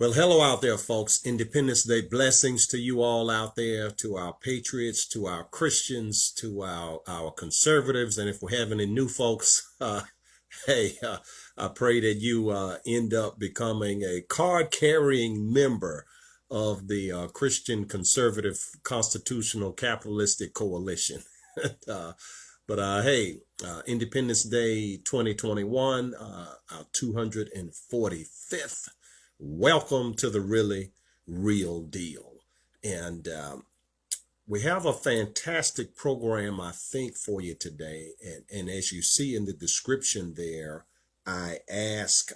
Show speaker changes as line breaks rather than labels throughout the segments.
Well, hello out there, folks. Independence Day blessings to you all out there, to our patriots, to our Christians, to our conservatives. And if we have any new folks, I pray that you end up becoming a card-carrying member of the Christian Conservative Constitutional Capitalistic Coalition. Independence Day 2021, our 245th. Welcome to the really real deal. And we have a fantastic program, I think, for you today. And as you see in the description there, I ask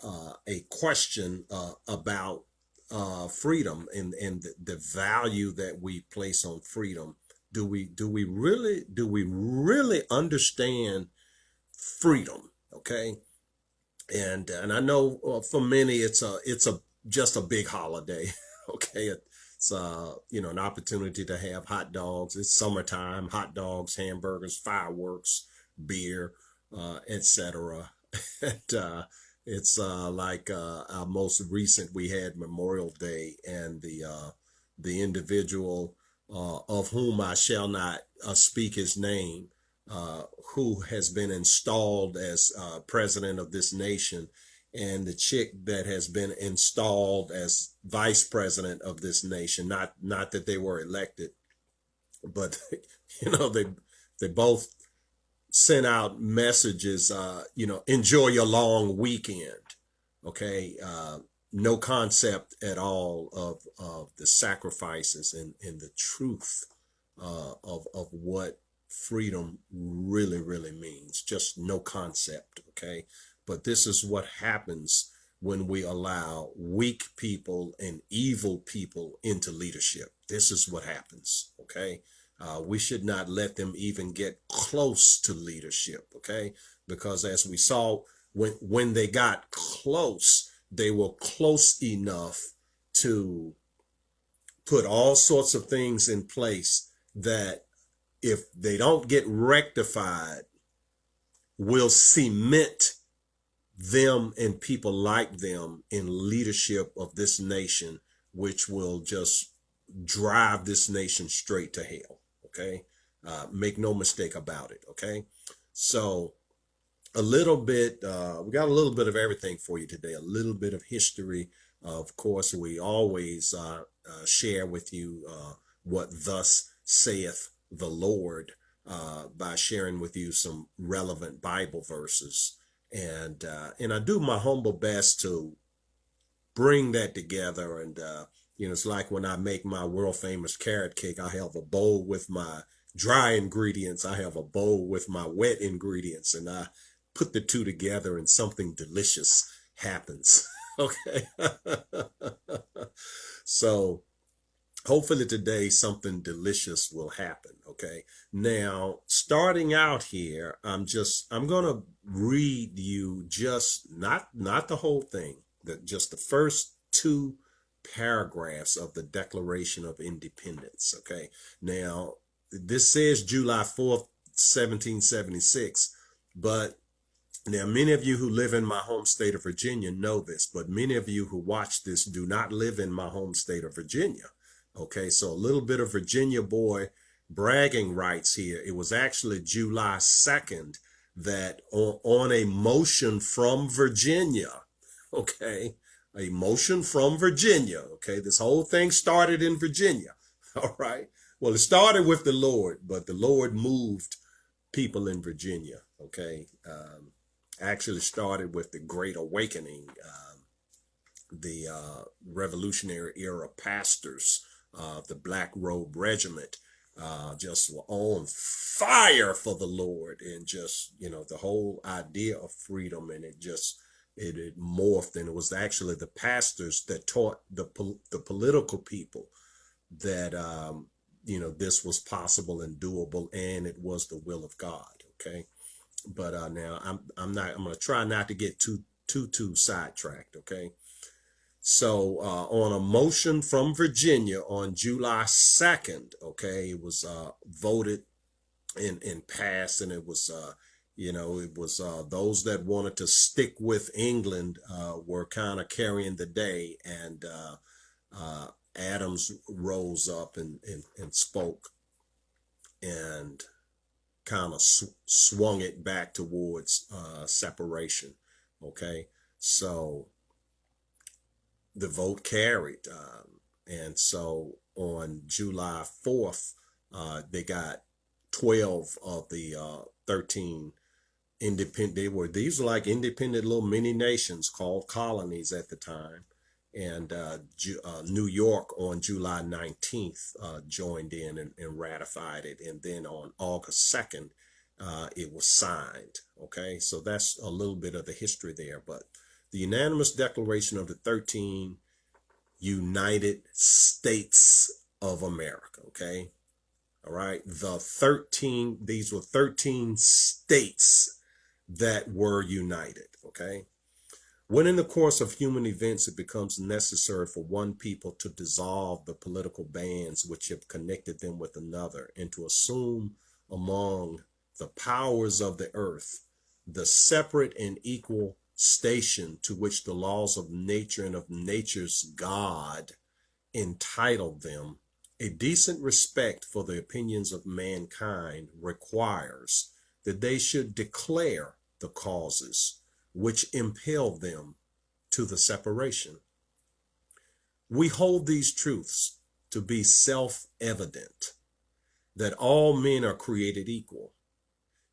a question about freedom and the value that we place on freedom. Do we really understand freedom? Okay. And I know for many it's just a big holiday. Okay. It's an opportunity to have hot dogs. It's summertime, hot dogs, hamburgers, fireworks, beer, etc. And it's like our most recent, we had Memorial Day, and the individual of whom I shall not speak his name, who has been installed as president of this nation, and the chick that has been installed as vice president of this nation. Not that they were elected, but they both sent out messages. Enjoy your long weekend. Okay. No concept at all of the sacrifices and the truth of what freedom really means. Just no concept. Okay. But this is what happens when we allow weak people and evil people into leadership. This is what happens. Okay. We should not let them even get close to leadership. Okay. Because as we saw, when they got close, they were close enough to put all sorts of things in place that, if they don't get rectified, will cement them and people like them in leadership of this nation, which will just drive this nation straight to hell. Okay. Make no mistake about it. Okay. So a little bit, we got a little bit of everything for you today. A little bit of history. Of course, we always share with you what thus saith the Lord by sharing with you some relevant Bible verses. And I do my humble best to bring that together. And, it's like when I make my world famous carrot cake, I have a bowl with my dry ingredients. I have a bowl with my wet ingredients, and I put the two together and something delicious happens. Okay. So hopefully today something delicious will happen. Okay. Now, starting out here, I'm going to read you just not the whole thing, just the first two paragraphs of the Declaration of Independence. Okay. Now, this says July 4th, 1776, but now many of you who live in my home state of Virginia know this, but many of you who watch this do not live in my home state of Virginia. Okay, so a little bit of Virginia boy bragging rights here. It was actually July 2nd that on a motion from Virginia, okay, a motion from Virginia, okay, this whole thing started in Virginia, all right. Well, it started with the Lord, but the Lord moved people in Virginia, okay. Actually started with the Great Awakening, the Revolutionary era pastors, the Black Robe Regiment, just were on fire for the Lord, and just, the whole idea of freedom, and it morphed, and it was actually the pastors that taught the political people that, this was possible and doable, and it was the will of God. Okay. But now I'm going to try not to get too sidetracked. Okay. So on a motion from Virginia on July 2nd, okay, it was voted and passed, and it was It was those that wanted to stick with England were kind of carrying the day, and Adams rose up and spoke and kind of swung it back towards separation. Okay, so the vote carried, and so on July 4th, they got 12 of the 13 independent. These were like independent little mini nations called colonies at the time, and New York on July 19th joined in and ratified it, and then on August 2nd it was signed. Okay, so that's a little bit of the history there. But the unanimous declaration of the 13 United States of America. Okay, all right, these were 13 states that were united. Okay, when in the course of human events it becomes necessary for one people to dissolve the political bands which have connected them with another, and to assume among the powers of the earth the separate and equal station to which the laws of nature and of nature's God entitled them, a decent respect for the opinions of mankind requires that they should declare the causes which impel them to the separation. We hold these truths to be self-evident, that all men are created equal,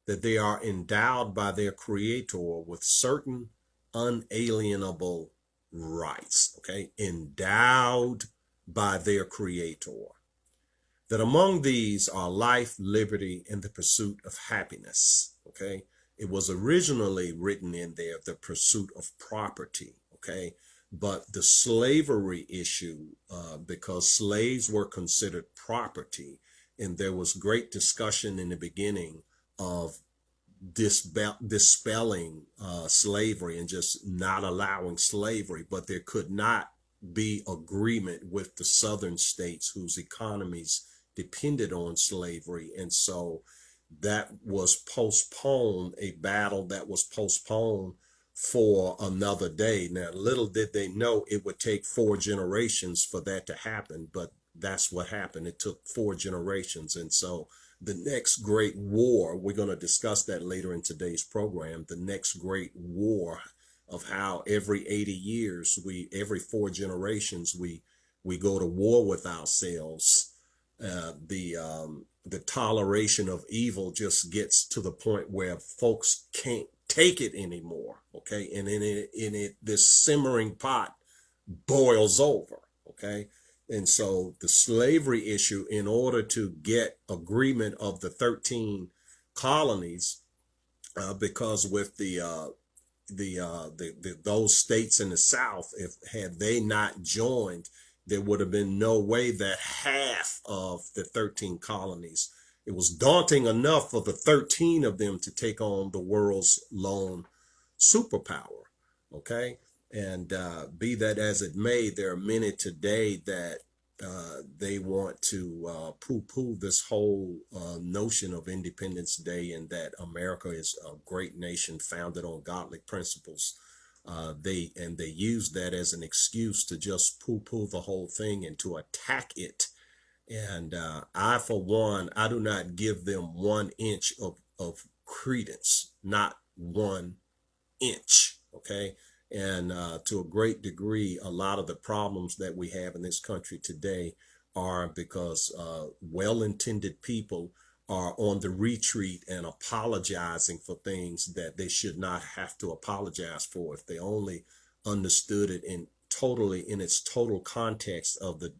that they are endowed by their Creator with certain unalienable rights, okay? Endowed by their Creator. That among these are life, liberty, and the pursuit of happiness, okay? It was originally written in there, the pursuit of property, okay? But the slavery issue, because slaves were considered property, and there was great discussion in the beginning of dispelling slavery and just not allowing slavery, but there could not be agreement with the southern states whose economies depended on slavery. And so that was postponed, a battle that was postponed for another day. Now, little did they know it would take 4 generations for that to happen, but that's what happened. It took 4 generations. And so the next great war, we're going to discuss that later in today's program, the next great war of how every 80 years, every 4 generations, we go to war with ourselves. The toleration of evil just gets to the point where folks can't take it anymore. Okay, and this simmering pot boils over. Okay, and so the slavery issue, in order to get agreement of the 13 colonies, because with those states in the South, had they not joined, there would have been no way that half of the 13 colonies, it was daunting enough for the 13 of them to take on the world's lone superpower. Okay, and be that as it may, there are many today that they want to poo-poo this whole notion of Independence Day, and that America is a great nation founded on godly principles. They use that as an excuse to just poo-poo the whole thing and to attack it. And I, for one, I do not give them 1 inch of credence, not 1 inch. Okay. And to a great degree, a lot of the problems that we have in this country today are because well-intended people are on the retreat and apologizing for things that they should not have to apologize for. If they only understood it in its total context of the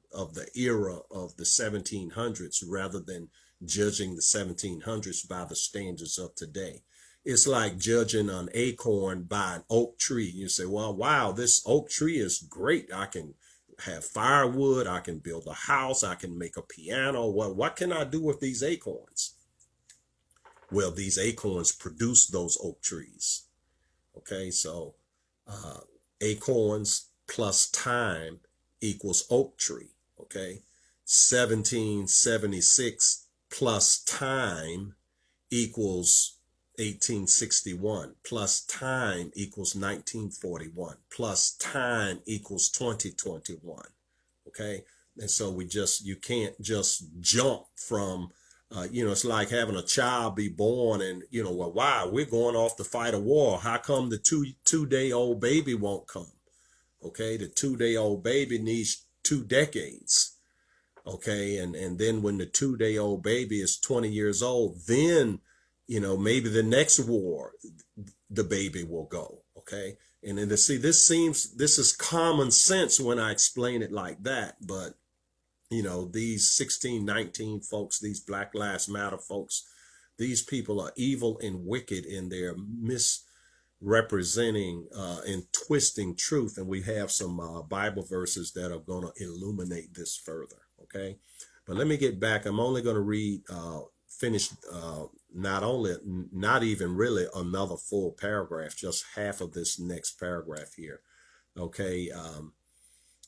era of the 1700s, rather than judging the 1700s by the standards of today. It's like judging an acorn by an oak tree. You say, well, wow, this oak tree is great. I can have firewood. I can build a house. I can make a piano. What can I do with these acorns? Well, these acorns produce those oak trees. Okay, so acorns plus time equals oak tree. Okay, 1776 plus time equals 1861 plus time equals 1941 plus time equals 2021. Okay. And so you can't just jump from, it's like having a child be born and, well, why? We're going off to fight a war. How come the two-day-old baby won't come? Okay. The 2-day-old baby needs 2 decades. Okay. And then when the 2-day-old baby is 20 years old, then, maybe the next war, the baby will go. Okay. And then this is common sense when I explain it like that. But, these 1619 folks, these Black Lives Matter folks, these people are evil and wicked in their misrepresenting and twisting truth. And we have some Bible verses that are going to illuminate this further. Okay. But let me get back. I'm only going to read, finish, not even really another full paragraph, just half of this next paragraph here. Okay.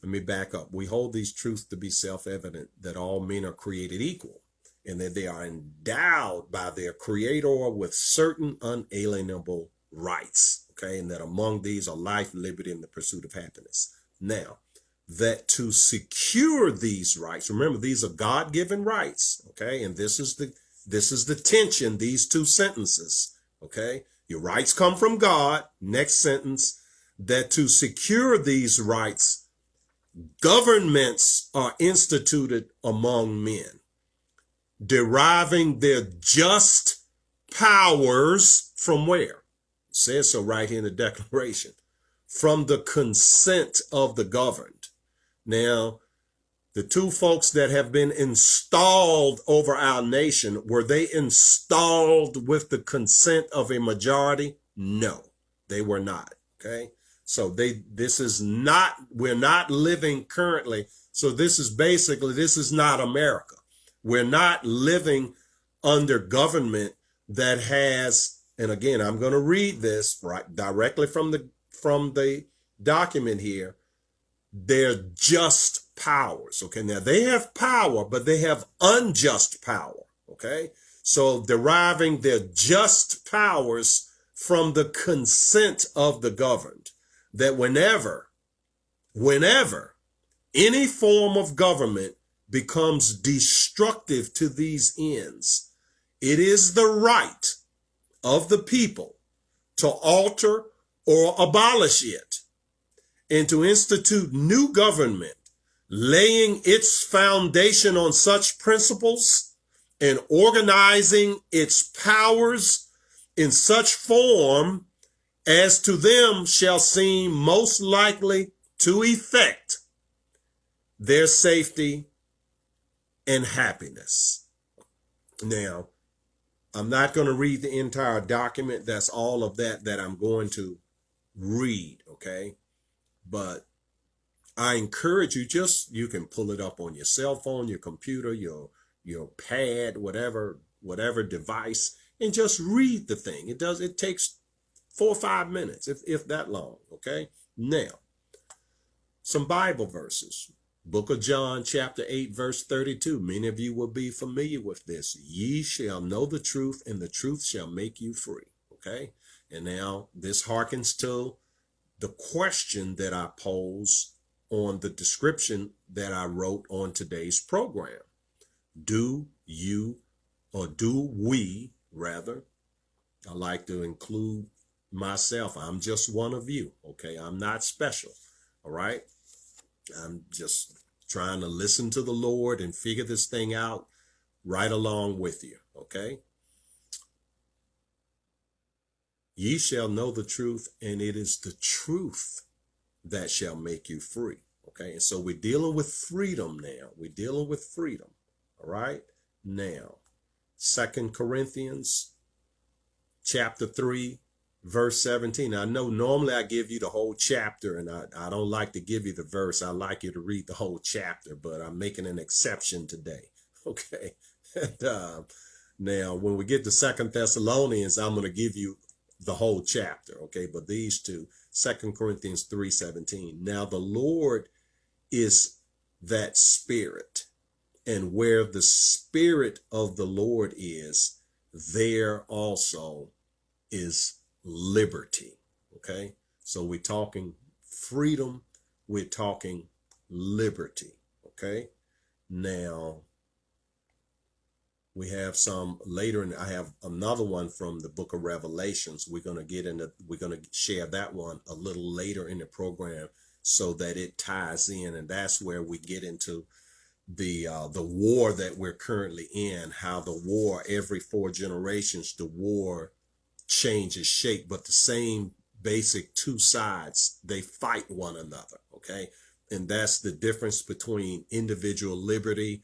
Let me back up. We hold these truths to be self-evident, that all men are created equal and that they are endowed by their creator with certain unalienable rights. Okay. And that among these are life, liberty, and the pursuit of happiness. Now, that to secure these rights, remember, these are God-given rights. Okay. And this is the tension, these two sentences. Okay. Your rights come from God. Next sentence, that to secure these rights, governments are instituted among men, deriving their just powers from where? It says so right here in the Declaration. From the consent of the governed. Now, the two folks that have been installed over our nation, were they installed with the consent of a majority? No, they were not. Okay. So we're not living currently. So this is not America. We're not living under government that has, and again, I'm going to read this right directly from the document here, their just powers. Okay. Now they have power, but they have unjust power. Okay. So deriving their just powers from the consent of the governed. That whenever any form of government becomes destructive to these ends, it is the right of the people to alter or abolish it and to institute new government, laying its foundation on such principles and organizing its powers in such form as to them shall seem most likely to effect their safety and happiness. Now, I'm not going to read the entire document. That's all of that I'm going to read, okay? But I encourage you, you can pull it up on your cell phone, your computer, your pad, whatever device, and just read the thing. It takes 4 or 5 minutes, if that long, okay? Now, some Bible verses. Book of John, chapter 8, verse 32. Many of you will be familiar with this. Ye shall know the truth, and the truth shall make you free, okay? And now, this harkens to the question that I pose on the description that I wrote on today's program. Do we, I like to include myself. I'm just one of you. Okay. I'm not special. All right. I'm just trying to listen to the Lord and figure this thing out right along with you. Okay. Ye shall know the truth, and it is the truth that shall make you free. Okay. And so we're dealing with freedom now. We're dealing with freedom. All right. Now, 2 Corinthians chapter 3, verse 17. I know normally I give you the whole chapter, and I don't like to give you the verse. I like you to read the whole chapter, but I'm making an exception today. Okay. And, now, when we get to 2 Thessalonians, I'm going to give you the whole chapter. Okay. But these two, 2 Corinthians 3:17. Now the Lord is that Spirit, and where the Spirit of the Lord is, there also is liberty. Okay, so we're talking freedom, we're talking liberty. Okay, now we have some later, and I have another one from the book of Revelations. We're going to share that one a little later in the program so that it ties in, and that's where we get into the war that we're currently in, how the war, every 4 generations, the war changes shape, but the same basic two sides, they fight one another. Okay, and that's the difference between individual liberty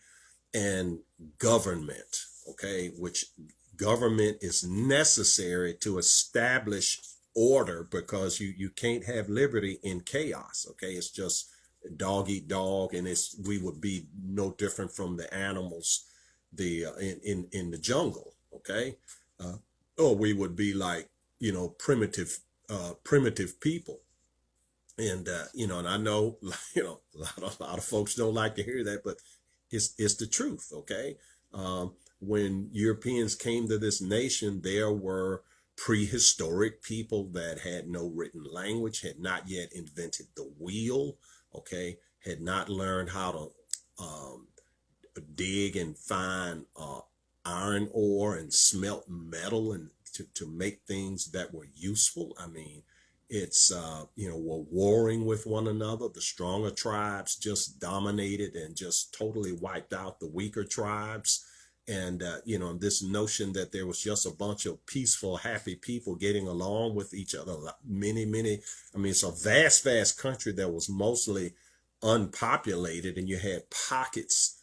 and government. Okay, which government is necessary to establish order, because you can't have liberty in chaos. Okay, it's just dog eat dog, and we would be no different from the animals in the jungle. Okay, or we would be like, primitive people. And and I know, a lot of folks don't like to hear that, but it's the truth. Okay, when Europeans came to this nation, there were prehistoric people that had no written language, had not yet invented the wheel. Okay, had not learned how to dig and find iron ore and smelt metal, and to make things that were useful. I mean, it's we're warring with one another. The stronger tribes just dominated and just totally wiped out the weaker tribes. And this notion that there was just a bunch of peaceful, happy people getting along with each other, many, I mean, it's a vast country that was mostly unpopulated, and you had pockets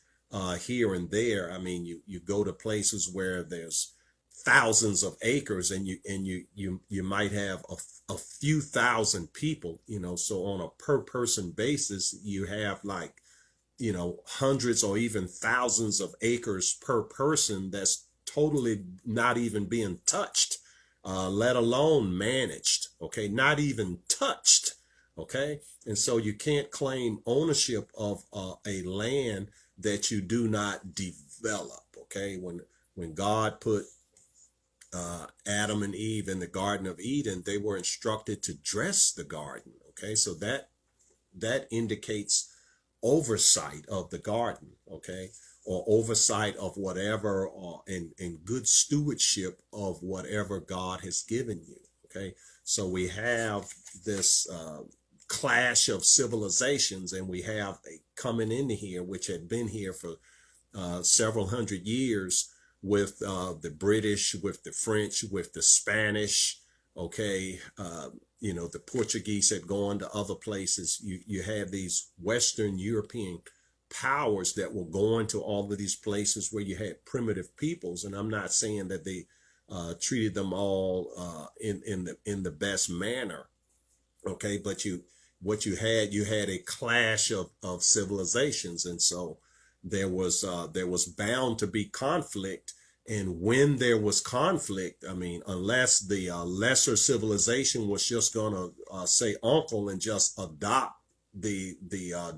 here and there. I mean, you go to places where there's thousands of acres, and you might have a few thousand people, so on a per person basis, you have like, hundreds or even thousands of acres per person that's totally not even being touched, let alone managed. Okay, not even touched. Okay, and so you can't claim ownership of a land that you do not develop. Okay, when God put Adam and Eve in the Garden of Eden, they were instructed to dress the garden. Okay, so that indicates oversight of the garden. Okay, or oversight of whatever, or in good stewardship of whatever God has given you. Okay, so we have this clash of civilizations, and we have a coming into here, which had been here for several hundred years, with the British, with the French, with the Spanish. Okay, the Portuguese had gone to other places. You had these Western European powers that were going to all of these places where you had primitive peoples, and I'm not saying that they treated them all in the best manner. Okay, but you had a clash of civilizations, and so there was bound to be conflict. And when there was conflict, I mean, unless the lesser civilization was just gonna say uncle and just adopt the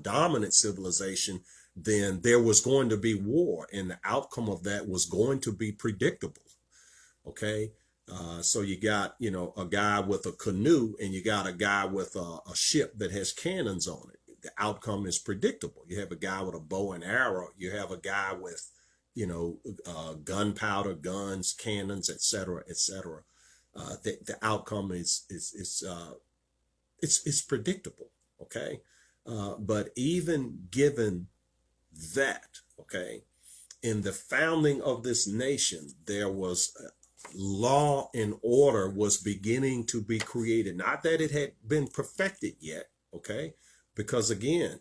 dominant civilization, then there was going to be war, and the outcome of that was going to be predictable. Okay, so you got a guy with a canoe, and you got a guy with a ship that has cannons on it. The outcome is predictable. You have a guy with a bow and arrow. You have a guy with gunpowder, guns, cannons, etc., etc. The outcome is it's predictable. Okay, but even given that, okay, in the founding of this nation, there was law and order was beginning to be created. Not that it had been perfected yet. Okay, because again,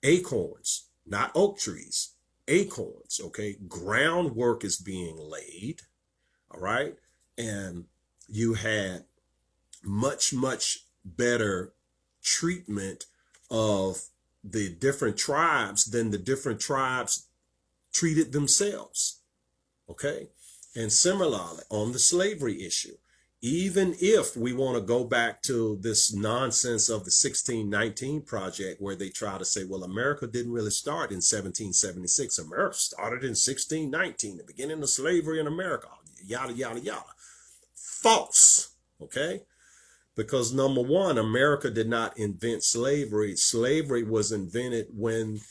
acorns, not oak trees. Acorns. Okay, groundwork is being laid. All right, and you had much better treatment of the different tribes than the different tribes treated themselves. Okay, and similarly on the slavery issue, even if we want to go back to this nonsense of the 1619 project, where they try to say, well, America didn't really start in 1776. America started in 1619, the beginning of slavery in America, yada, yada, yada. false, okay? Because number one, America did not invent slavery. Slavery was invented when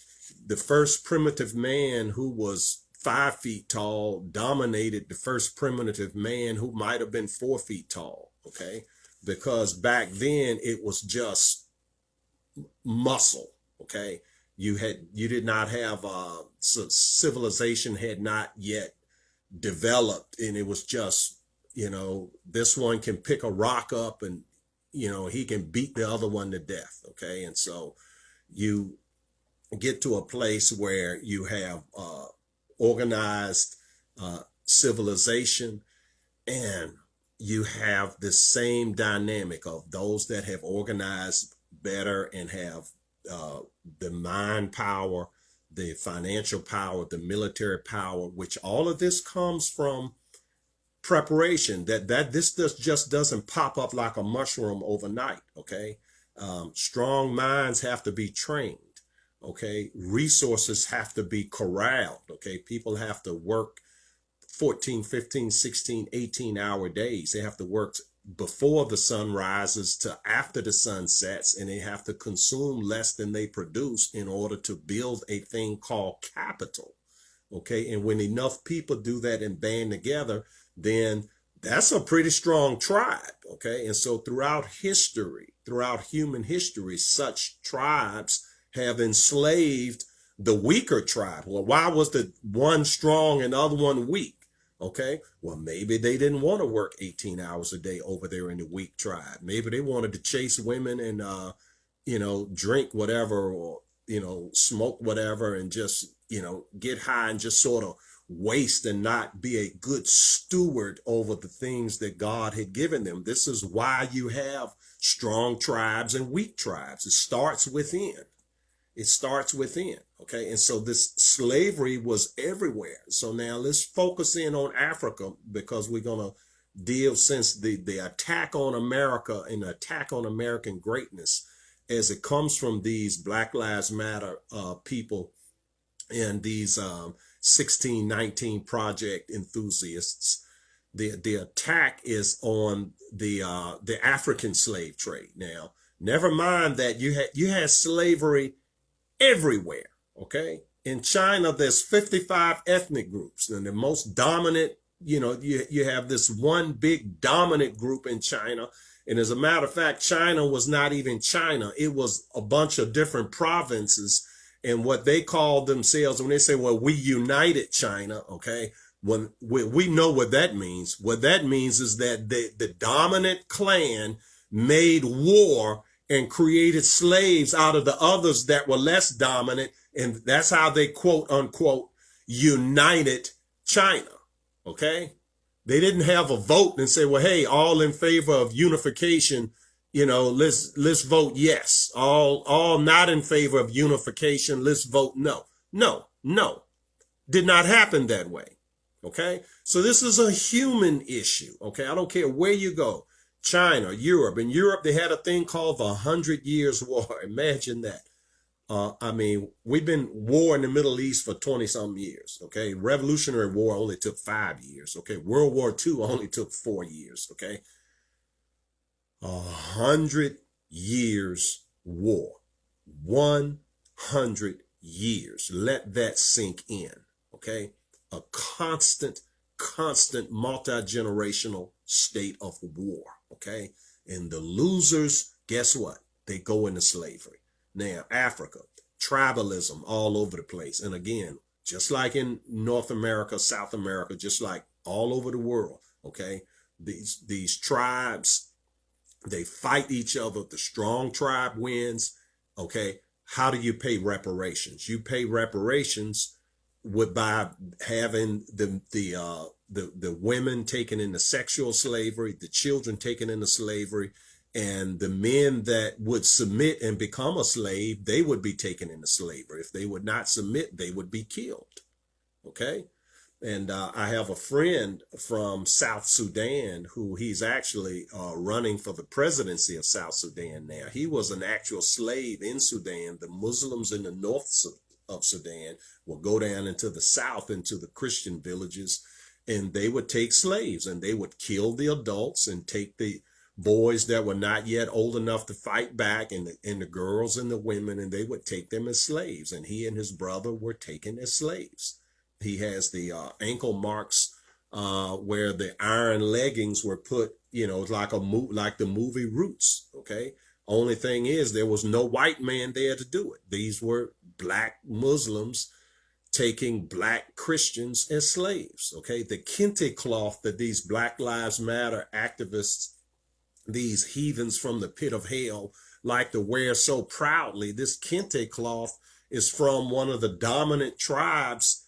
the first primitive man, who was 5 feet tall, dominated the first primitive man who might have been 4 feet tall, okay? Because back then it was just muscle, okay? You did not have civilization had not yet developed, and it was just, this one can pick a rock up and he can beat the other one to death, okay? And so you get to a place where you have organized civilization, and you have the same dynamic of those that have organized better and have the mind power, the financial power, the military power, which all of this comes from preparation. That this just doesn't pop up like a mushroom overnight, okay? Strong minds have to be trained, okay? Resources have to be corralled, okay? People have to work 14, 15, 16, 18-hour days. They have to work before the sun rises to after the sun sets, and they have to consume less than they produce in order to build a thing called capital, okay? And when enough people do that and band together, then that's a pretty strong tribe, okay? And so throughout human history, such tribes have enslaved the weaker tribe. Well, why was the one strong and the other one weak? Okay, well, maybe they didn't want to work 18 hours a day over there in the weak tribe. Maybe they wanted to chase women and, drink whatever, or, smoke whatever, and just, get high and just sort of waste and not be a good steward over the things that God had given them. This is why you have strong tribes and weak tribes. It starts within. Okay? And so this slavery was everywhere. So now let's focus in on Africa, because we're going to deal, since the attack on America and the attack on American greatness, as it comes from these Black Lives Matter people and these 1619 Project enthusiasts, the attack is on the African slave trade. Now, never mind that you had slavery everywhere, okay? In China, there's 55 ethnic groups, and the most dominant, you have this one big dominant group in China. And as a matter of fact, China was not even China. It was a bunch of different provinces, and what they called themselves, when they say, well, we united China, okay? When we know what that means. What that means is that the dominant clan made war and created slaves out of the others that were less dominant. And that's how they, quote unquote, united China. Okay. They didn't have a vote and say, well, hey, all in favor of unification, let's vote yes. All not in favor of unification, let's vote no. No. Did not happen that way. Okay. So this is a human issue. Okay. I don't care where you go. China, Europe. In Europe, they had a thing called the 100 Years' War. Imagine that. We've been war in the Middle East for 20-something years, okay? Revolutionary War only took 5 years, okay? World War II only took 4 years, okay? 100 Years' War. 100 years. Let that sink in, okay? A constant multi-generational state of war, okay? And the losers, guess what? They go into slavery. Now, Africa, tribalism all over the place. And again, just like in North America, South America, just like all over the world, okay? These tribes, they fight each other. The strong tribe wins, okay? How do you pay reparations? You pay reparations by having the women taken into sexual slavery, the children taken into slavery, and the men that would submit and become a slave, they would be taken into slavery. If they would not submit, they would be killed. Okay? And I have a friend from South Sudan who he's actually running for the presidency of South Sudan now. He was an actual slave in Sudan. The Muslims in the north of Sudan will go down into the south, into the Christian villages, and they would take slaves, and they would kill the adults and take the boys that were not yet old enough to fight back, and the girls and the women, and they would take them as slaves. And he and his brother were taken as slaves. He has the ankle marks where the iron leggings were put, like the movie Roots. Okay. Only thing is, there was no white man there to do it. These were black Muslims taking black Christians as slaves. Okay. The kente cloth that these Black Lives Matter activists, these heathens from the pit of hell, like to wear so proudly, this kente cloth is from one of the dominant tribes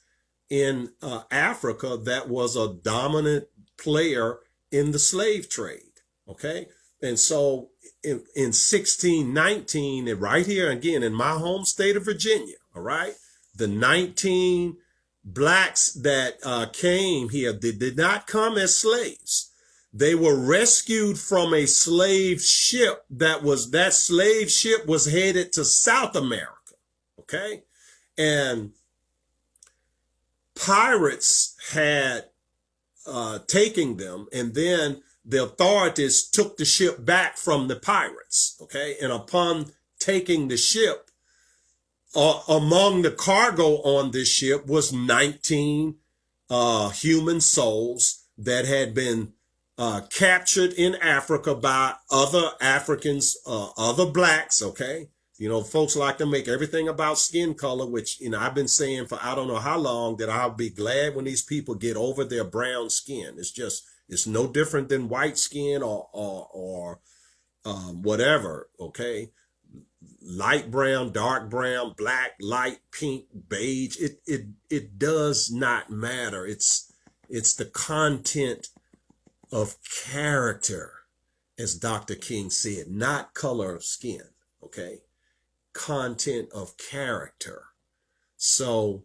in Africa that was a dominant player in the slave trade. Okay. And so in 1619, and right here again in my home state of Virginia, all right, the 19 blacks that came here, they did not come as slaves. They were rescued from a slave ship that slave ship was headed to South America. Okay. And pirates had taken them, and then the authorities took the ship back from the pirates. Okay. And upon taking the ship, among the cargo on this ship was 19 human souls that had been captured in Africa by other Africans, other blacks. Okay. Folks like to make everything about skin color, which, I've been saying for I don't know how long, that I'll be glad when these people get over their brown skin. It's no different than white skin or whatever. Okay. Light brown, dark brown, black, light, pink, beige. It does not matter. It's the content of character, as Dr. King said, not color of skin. Okay. Content of character. So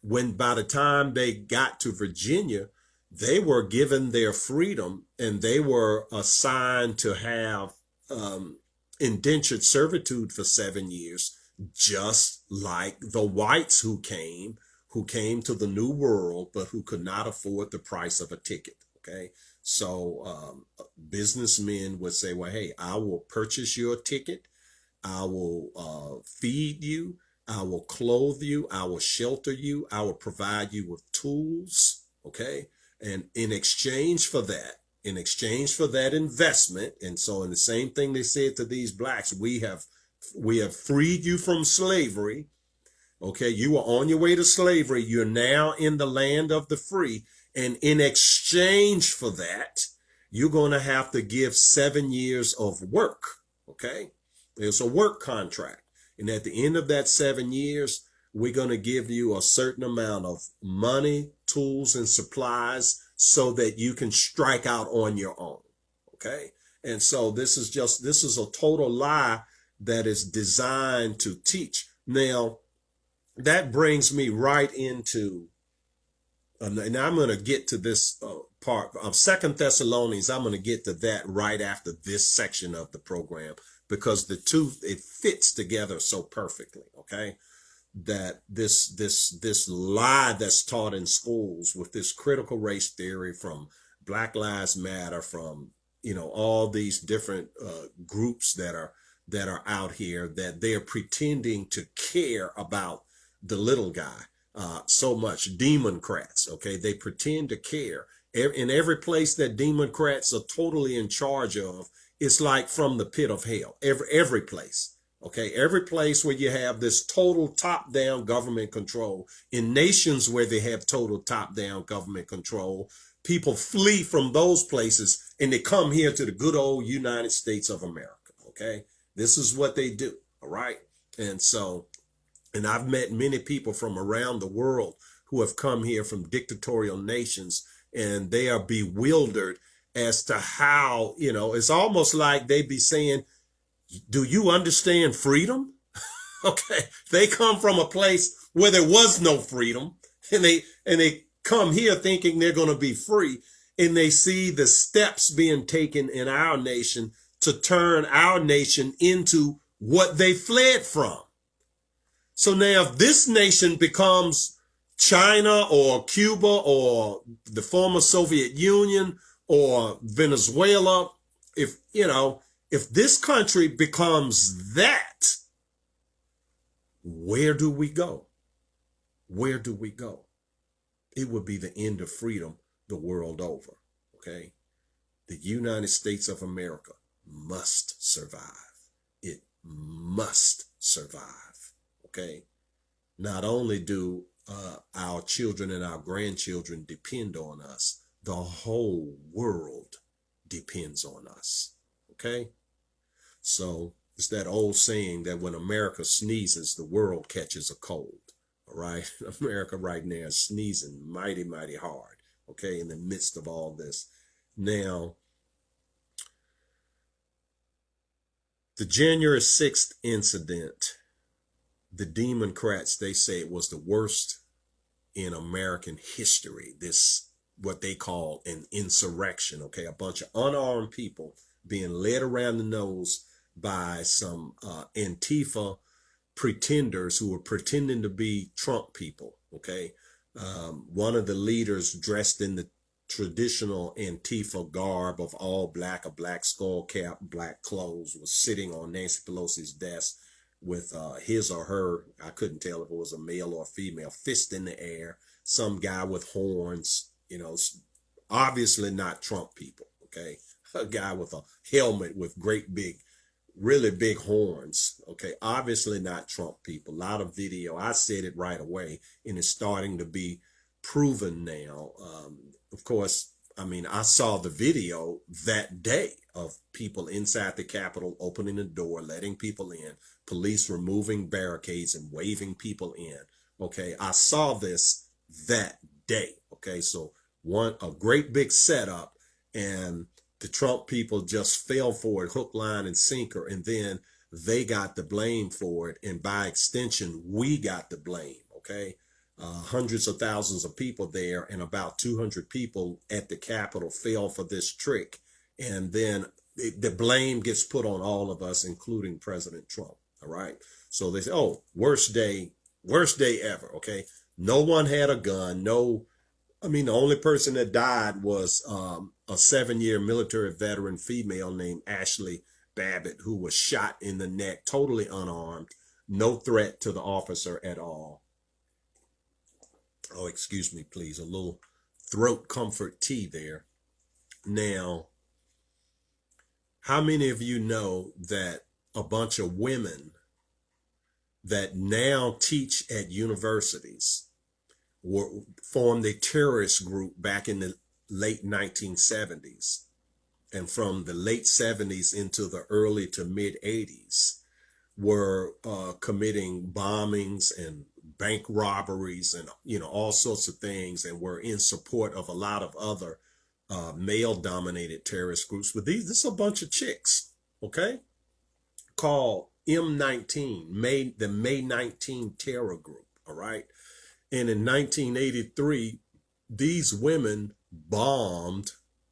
by the time they got to Virginia, they were given their freedom, and they were assigned to have indentured servitude for 7 years, just like the whites who came to the New World, but who could not afford the price of a ticket. Okay. So businessmen would say, well, hey, I will purchase your ticket. I will feed you. I will clothe you. I will shelter you. I will provide you with tools. Okay. And in exchange for that investment, and so in the same thing they said to these blacks, we have freed you from slavery. Okay. You were on your way to slavery. You're now in the land of the free. And in exchange for that, you're going to have to give 7 years of work. Okay. It's a work contract. And at the end of that 7 years, we're going to give you a certain amount of money, tools, and supplies so that you can strike out on your own. Okay. And so this is a total lie that is designed to teach. Now, that brings me right into, and I'm going to get to this part of 2 Thessalonians. I'm going to get to that right after this section of the program, because it fits together so perfectly. Okay. That this lie that's taught in schools with this critical race theory from Black Lives Matter, from, all these different groups that are out here, that they're pretending to care about the little guy so much. Democrats. Okay. They pretend to care. In every place that Democrats are totally in charge of, it's like from the pit of hell. Every place. Okay. Every place where you have this total top-down government control, in nations where they have total top-down government control, people flee from those places and they come here to the good old United States of America. Okay. This is what they do. All right. And I've met many people from around the world who have come here from dictatorial nations, and they are bewildered as to how, it's almost like they be saying, do you understand freedom? Okay. They come from a place where there was no freedom, and they come here thinking they're going to be free, and they see the steps being taken in our nation to turn our nation into what they fled from. So now if this nation becomes China or Cuba or the former Soviet Union or Venezuela, if, you know, if this country becomes that, where do we go? Where do we go? It would be the end of freedom the world over. Okay? The United States of America must survive. It must survive. Okay? Not only do our children and our grandchildren depend on us, the whole world depends on us. Okay? So it's that old saying that when America sneezes, the world catches a cold. All right? America right now is sneezing mighty, mighty hard. Okay? In the midst of all this. Now, the January 6th incident, the Democrats, they say it was the worst in American history. This, what they call an insurrection, okay? A bunch of unarmed people being led around the nose by some Antifa pretenders who were pretending to be Trump people, okay? One of the leaders dressed in the traditional Antifa garb of all black, a black skull cap, black clothes, was sitting on Nancy Pelosi's desk with his or her, I couldn't tell if it was a male or a female, fist in the air, some guy with horns, you know, obviously not Trump people, okay? A guy with a helmet with great big, really big horns, okay? Obviously not Trump people. A lot of video, I said it right away, and it's starting to be proven now. Of course, I mean, I saw the video that day of people inside the Capitol opening the door, letting people in, police removing barricades and waving people in. Okay, I saw this that day. Okay, so a great big setup, and the Trump people just fell for it, hook, line, and sinker, and then they got the blame for it, and by extension, we got the blame. Okay. Hundreds of thousands of people there, and about 200 people at the Capitol fell for this trick. And then the blame gets put on all of us, including President Trump. All right. So they say, oh, worst day ever. Okay. No one had a gun. The only person that died was a 7-year military veteran female named Ashley Babbitt, who was shot in the neck, totally unarmed, no threat to the officer at all. Oh, excuse me, please. A little throat comfort tea there. Now, how many of you know that a bunch of women that now teach at universities formed a terrorist group back in the late 1970s? And from the late 70s into the early to mid 80s, were committing bombings and bank robberies and, you know, all sorts of things, and were in support of a lot of other male-dominated terrorist groups. But this is a bunch of chicks, okay, called M19, the May 19 Terror Group, all right? And in 1983, these women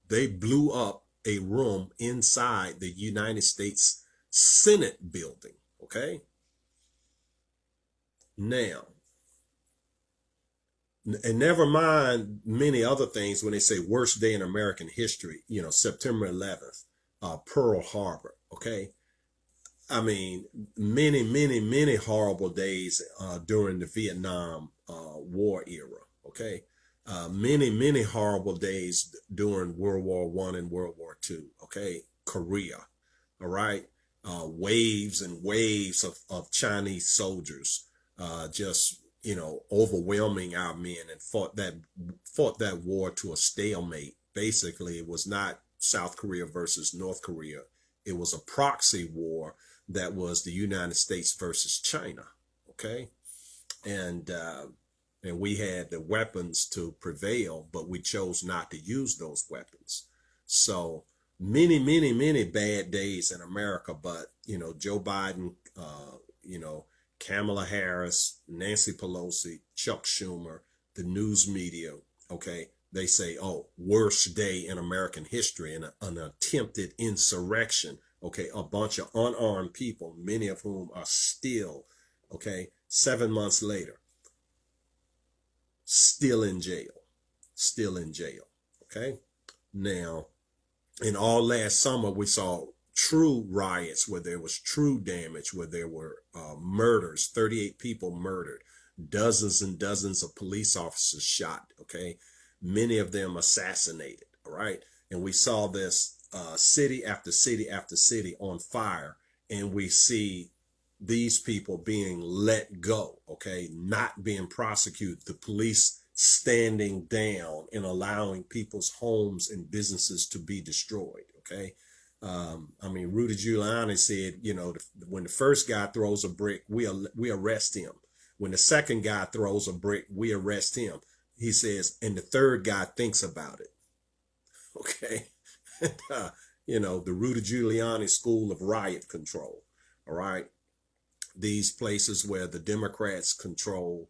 they blew up a room inside the United States Senate building, okay? Now, and never mind many other things when they say worst day in American history, you know, September 11th, Pearl Harbor, okay? I mean, many, many, many horrible days during the Vietnam War era, okay? Many, many horrible days during World War I and World War II, okay? Korea, all right? Waves and waves of Chinese soldiers just, you know, overwhelming our men, and fought that war to a stalemate. Basically, it was not South Korea versus North Korea. It was a proxy war that was the United States versus China. Okay. And we had the weapons to prevail, but we chose not to use those weapons. So many, many, many bad days in America, but, you know, Joe Biden, you know, Kamala Harris, Nancy Pelosi, Chuck Schumer, the news media, okay, they say, oh, worst day in American history, and an attempted insurrection, okay, a bunch of unarmed people, many of whom are still, okay, 7 months later. still in jail, still in jail. Okay. Now, in all last summer, we saw true riots where there was true damage, where there were murders, 38 people murdered, dozens and dozens of police officers shot, okay? Many of them assassinated, all right? And we saw this city after city after city on fire, and we see these people being let go, okay? Not being prosecuted, the police standing down and allowing people's homes and businesses to be destroyed, okay? I mean, Rudy Giuliani said, you know, when the first guy throws a brick, we arrest him. When the second guy throws a brick, we arrest him. He says, and the third guy thinks about it, okay? You know, the Rudy Giuliani school of riot control, all right? These places where the Democrats control,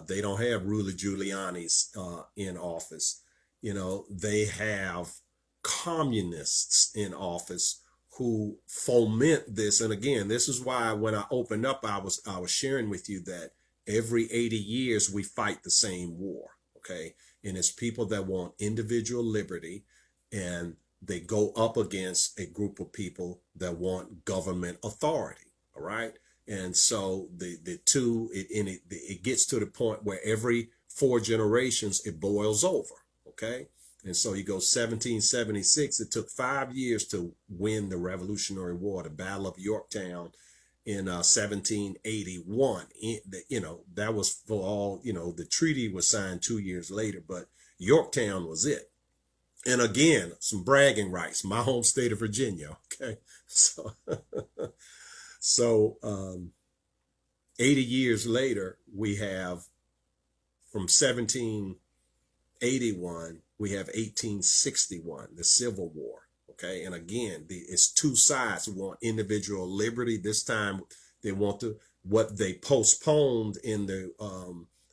they don't have Rudy Giuliani's in office. You know, they have communists in office who foment this. And again, this is why when I opened up, I was sharing with you that every 80 years we fight the same war, okay? And it's people that want individual liberty, and they go up against a group of people that want government authority, all right? And so the two, it gets to the point where every 4 generations, it boils over, okay? And so you go 1776, it took 5 years to win the Revolutionary War, the Battle of Yorktown in 1781. You know, that was for all, you know, the treaty was signed 2 years later, but Yorktown was it. And again, some bragging rights, my home state of Virginia, okay? So... So 80 years later, we have from 1781, we have 1861, the Civil War. Okay. And again, it's two sides who want individual liberty. This time they want what they postponed in the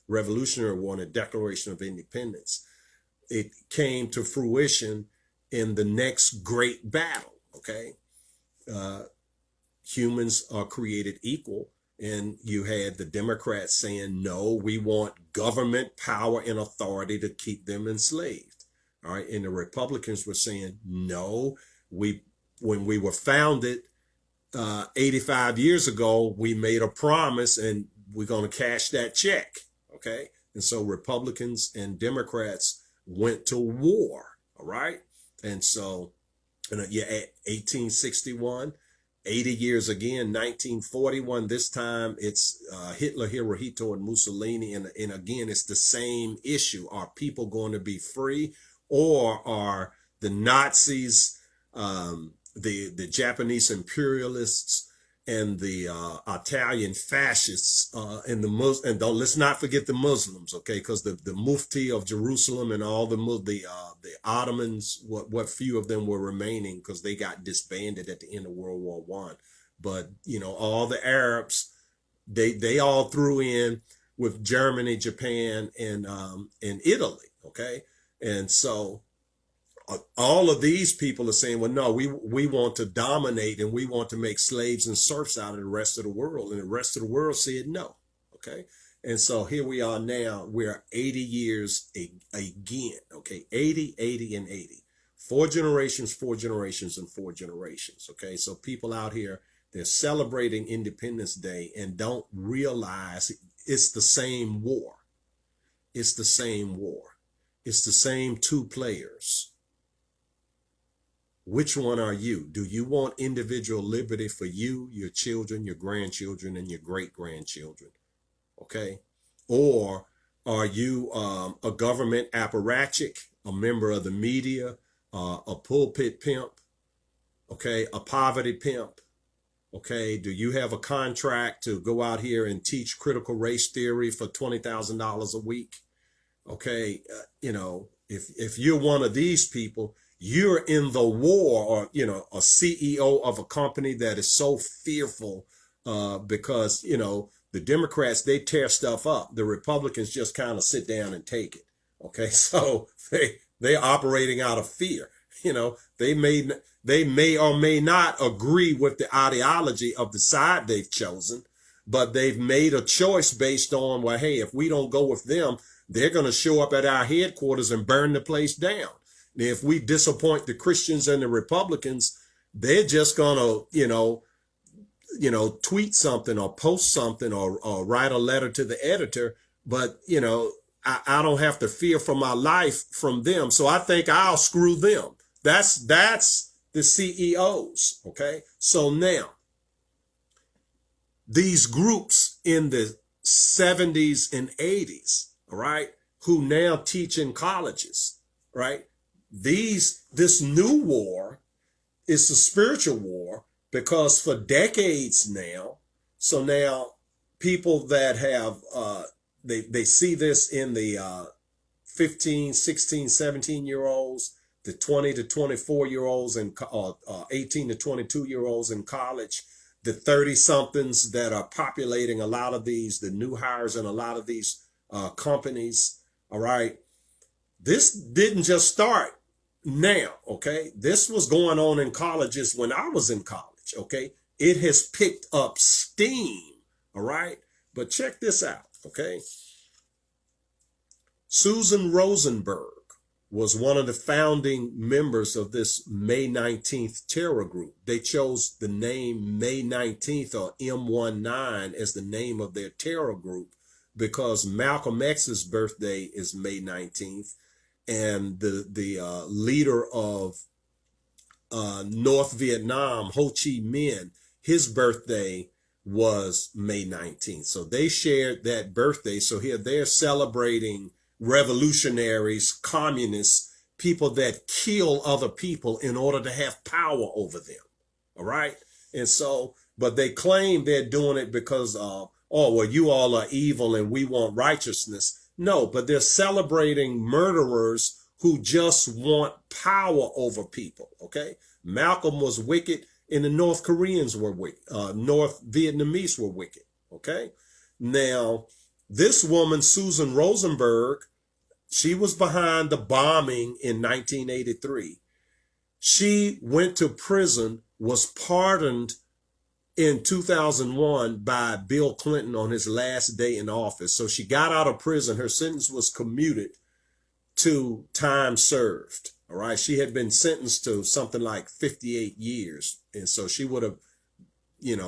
Revolutionary War and the Declaration of Independence. It came to fruition in the next great battle. Okay. Humans are created equal, and you had the Democrats saying, no, we want government power and authority to keep them enslaved. All right. And the Republicans were saying, no, when we were founded 85 years ago, we made a promise and we're going to cash that check. Okay. And so Republicans and Democrats went to war. All right. And so, yeah, 1861. 80 years again, 1941. This time it's Hitler, Hirohito, and Mussolini. And again, it's the same issue. Are people going to be free, or are the Nazis, the Japanese imperialists, and the Italian fascists, and the Muslims, and let's not forget the Muslims, okay? Because the Mufti of Jerusalem and all the Ottomans, what few of them were remaining, because they got disbanded at the end of World War I. But you know, all the Arabs, they all threw in with Germany, Japan, and Italy, okay? And so all of these people are saying, well, no, we want to dominate, and we want to make slaves and serfs out of the rest of the world. And the rest of the world said no. Okay. And so here we are now. We're 80 years again. Okay. 80, 80, and 80. 4 generations, 4 generations, and 4 generations. Okay. So people out here, they're celebrating Independence Day and don't realize it's the same war. It's the same war. It's the same 2 players. Which one are you? Do you want individual liberty for you, your children, your grandchildren, and your great-grandchildren? Okay? Or are you a government apparatchik, a member of the media, a pulpit pimp, okay, a poverty pimp? Okay, do you have a contract to go out here and teach critical race theory for $20,000 a week? Okay, you know, if you're one of these people, you're in the war, or, you know, a CEO of a company that is so fearful because, you know, the Democrats, they tear stuff up. The Republicans just kind of sit down and take it. Okay, so they're operating out of fear. You know, they may or may not agree with the ideology of the side they've chosen, but they've made a choice based on, well, hey, if we don't go with them, they're going to show up at our headquarters and burn the place down. If we disappoint the Christians and the Republicans, they're just going to, tweet something or post something or write a letter to the editor. But, I don't have to fear for my life from them. So I think I'll screw them. That's the CEOs. Okay. So now these groups in the 70s and 80s, all right, who now teach in colleges, right? This new war is a spiritual war, because for decades now, so now people that have, they see this in the 15, 16, 17-year-olds, the 20 to 24-year-olds, and 18 to 22-year-olds in college, the 30-somethings that are populating a lot of these, the new hires in a lot of these companies, all right? This didn't just start now, okay? This was going on in colleges when I was in college, okay? It has picked up steam, all right? But check this out, okay? Susan Rosenberg was one of the founding members of this May 19th terror group. They chose the name May 19th or M19 as the name of their terror group because Malcolm X's birthday is May 19th. And the leader of North Vietnam, Ho Chi Minh, his birthday was May 19th. So they shared that birthday. So here they're celebrating revolutionaries, communists, people that kill other people in order to have power over them. All right. And so, but they claim they're doing it because, you all are evil and we want righteousness. No, but they're celebrating murderers who just want power over people, okay? Malcolm was wicked and the North Koreans were wicked. North Vietnamese were wicked, okay? Now, this woman, Susan Rosenberg, she was behind the bombing in 1983. She went to prison, was pardoned in 2001 by Bill Clinton on his last day in office. So she got out of prison. Her sentence was commuted to time served. All right. She had been sentenced to something like 58 years. And so she would have,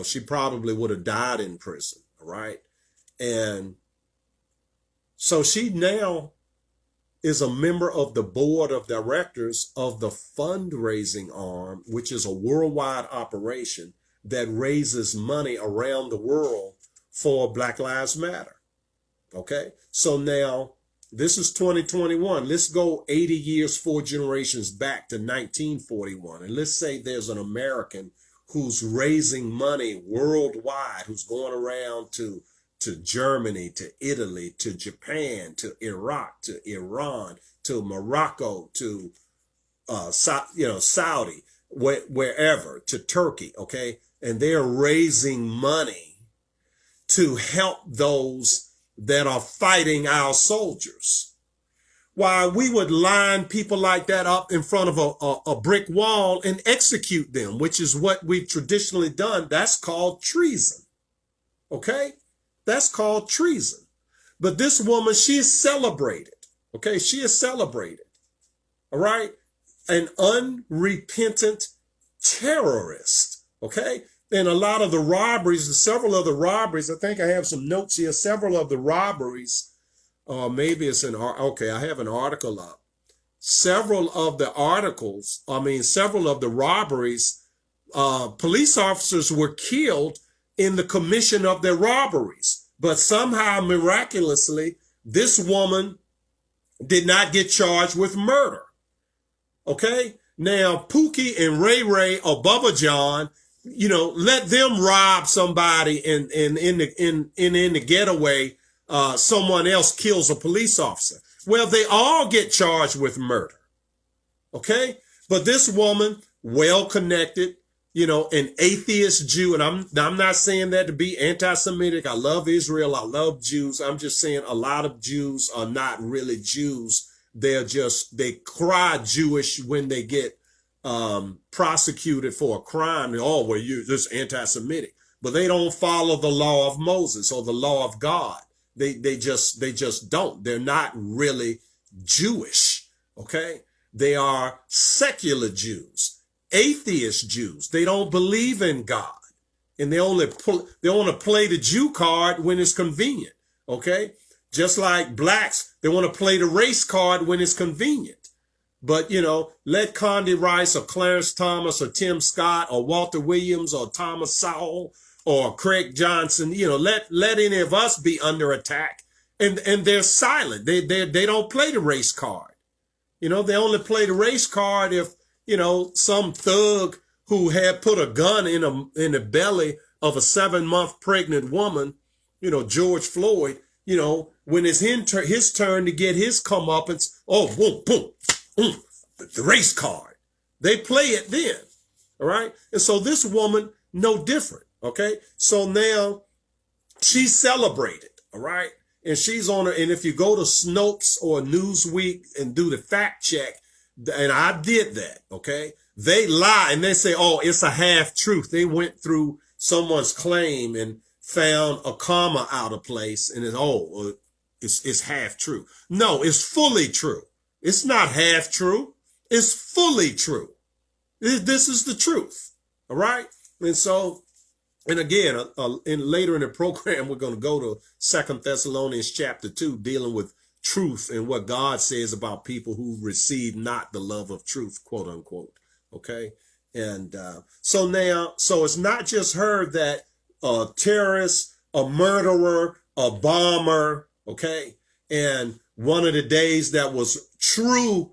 she probably would have died in prison. All right. And so she now is a member of the board of directors of the fundraising arm, which is a worldwide operation that raises money around the world for Black Lives Matter. Okay. So now this is 2021. Let's go 80 years, 4 generations back to 1941. And let's say there's an American who's raising money worldwide, who's going around to Germany, to Italy, to Japan, to Iraq, to Iran, to Morocco, to Saudi, wherever, to Turkey. Okay. And they're raising money to help those that are fighting our soldiers. Why, we would line people like that up in front of a brick wall and execute them, which is what we've traditionally done. That's called treason. Okay? That's called treason. But this woman, she is celebrated. Okay? She is celebrated. All right? An unrepentant terrorist. Okay. And a lot of the robberies, several of the robberies, I think I have some notes here, several of the robberies, maybe it's I have an article up. Several of the robberies, police officers were killed in the commission of their robberies. But somehow, miraculously, this woman did not get charged with murder. Okay. Now, Pookie and Ray Ray or Bubba John, let them rob somebody and in the getaway, someone else kills a police officer. Well, they all get charged with murder. Okay. But this woman, well-connected, an atheist Jew, and I'm not saying that to be anti-Semitic. I love Israel. I love Jews. I'm just saying a lot of Jews are not really Jews. They cry Jewish when they get prosecuted for a crime. You're just anti-Semitic. But they don't follow the law of Moses or the law of God. They just don't. They're not really Jewish. Okay. They are secular Jews, atheist Jews. They don't believe in God. And they want to play the Jew card when it's convenient. Okay. Just like blacks, they want to play the race card when it's convenient. But, let Condi Rice or Clarence Thomas or Tim Scott or Walter Williams or Thomas Sowell or Craig Johnson, let any of us be under attack. And they're silent. They don't play the race card. They only play the race card if, some thug who had put a gun in the belly of a 7-month pregnant woman, George Floyd, when it's his turn to get his comeuppance, boom, boom, boom, the race card. They play it then. All right. And so this woman, no different. Okay. So now she's celebrated. All right. And she's on her. And if you go to Snopes or Newsweek and do the fact check, and I did that. Okay. They lie and they say, it's a half truth. They went through someone's claim and found a comma out of place and it's half true. No, it's fully true. It's not half true. It's fully true. This is the truth. All right. And so, and again, later in the program, we're going to go to 2 Thessalonians chapter 2, dealing with truth and what God says about people who receive not the love of truth, quote unquote. Okay. And so it's not just her that a terrorist, a murderer, a bomber. Okay. And one of the days that was true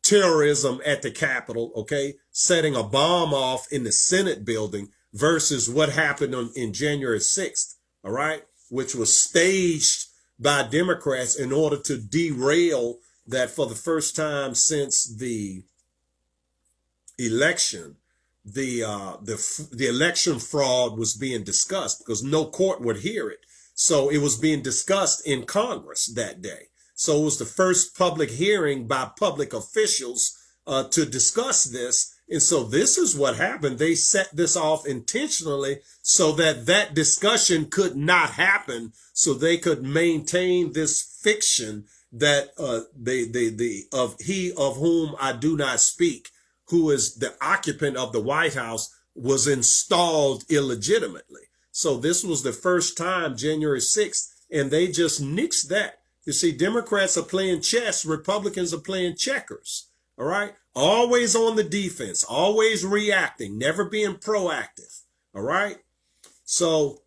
terrorism at the Capitol, okay, setting a bomb off in the Senate building versus what happened in January 6th, all right, which was staged by Democrats in order to derail that for the first time since the election. The election fraud was being discussed because no court would hear it. So it was being discussed in Congress that day. So it was the first public hearing by public officials to discuss this. And so this is what happened. They set this off intentionally so that discussion could not happen, so they could maintain this fiction that he of whom I do not speak, who is the occupant of the White House, was installed illegitimately. So this was the first time, January 6th, and they just nixed that. You see, Democrats are playing chess, Republicans are playing checkers. All right. Always on the defense, always reacting, never being proactive. All right. So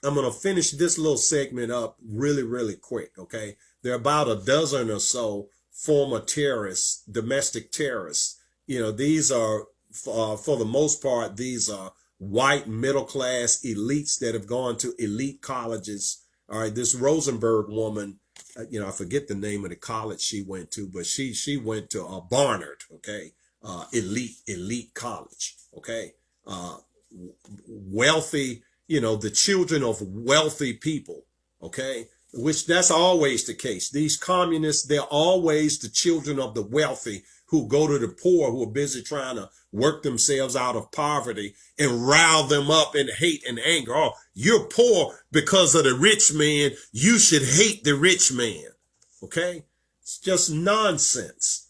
I'm going to finish this little segment up really, really quick. Okay. There are about a dozen or so former terrorists, domestic terrorists. These are, for the most part, these are white middle-class elites that have gone to elite colleges. All right. This Rosenberg woman, I forget the name of the college she went to, but she went to Barnard, okay, elite college, okay, wealthy, the children of wealthy people, okay, which that's always the case. These communists, they're always the children of the wealthy who go to the poor, who are busy trying to work themselves out of poverty and rile them up in hate and anger. Oh, you're poor because of the rich man. You should hate the rich man. Okay. It's just nonsense.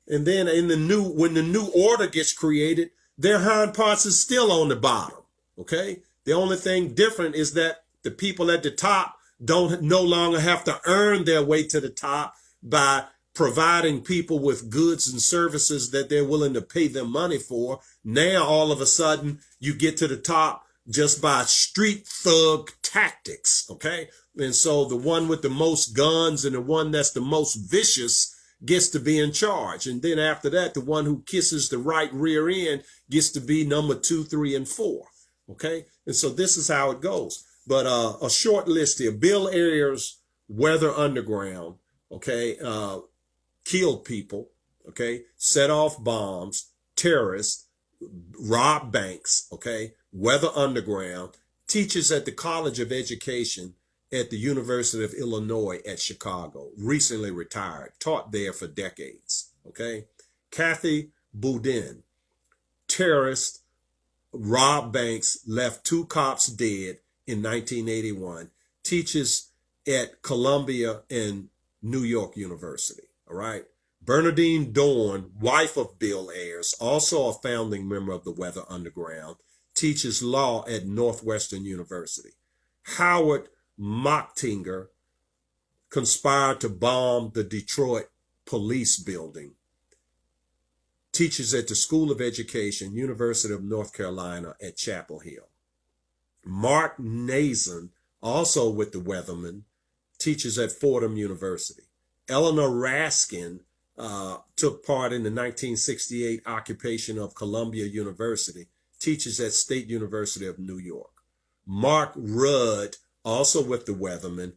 And then when the new order gets created, their hind parts is still on the bottom. Okay. The only thing different is that the people at the top don't no longer have to earn their way to the top by providing people with goods and services that they're willing to pay them money for. Now, all of a sudden, you get to the top just by street thug tactics, okay? And so the one with the most guns and the one that's the most vicious gets to be in charge. And then after that, the one who kisses the right rear end gets to be number 2, 3, and 4, okay? And so this is how it goes. But a short list here. Bill Ayers, Weather Underground, okay, killed people, okay, set off bombs, terrorists, robbed banks, okay, Weather Underground, teaches at the College of Education at the University of Illinois at Chicago, recently retired, taught there for decades, okay. Kathy Boudin, terrorist, robbed banks, left 2 cops dead in 1981, teaches at Columbia and New York University. All right. Bernadine Dorn, wife of Bill Ayers, also a founding member of the Weather Underground, teaches law at Northwestern University. Howard Mochtinger conspired to bomb the Detroit police building, teaches at the School of Education, University of North Carolina at Chapel Hill. Mark Nason, also with the Weathermen, teaches at Fordham University. Eleanor Raskin took part in the 1968 occupation of Columbia University, teaches at State University of New York. Mark Rudd, also with the Weathermen,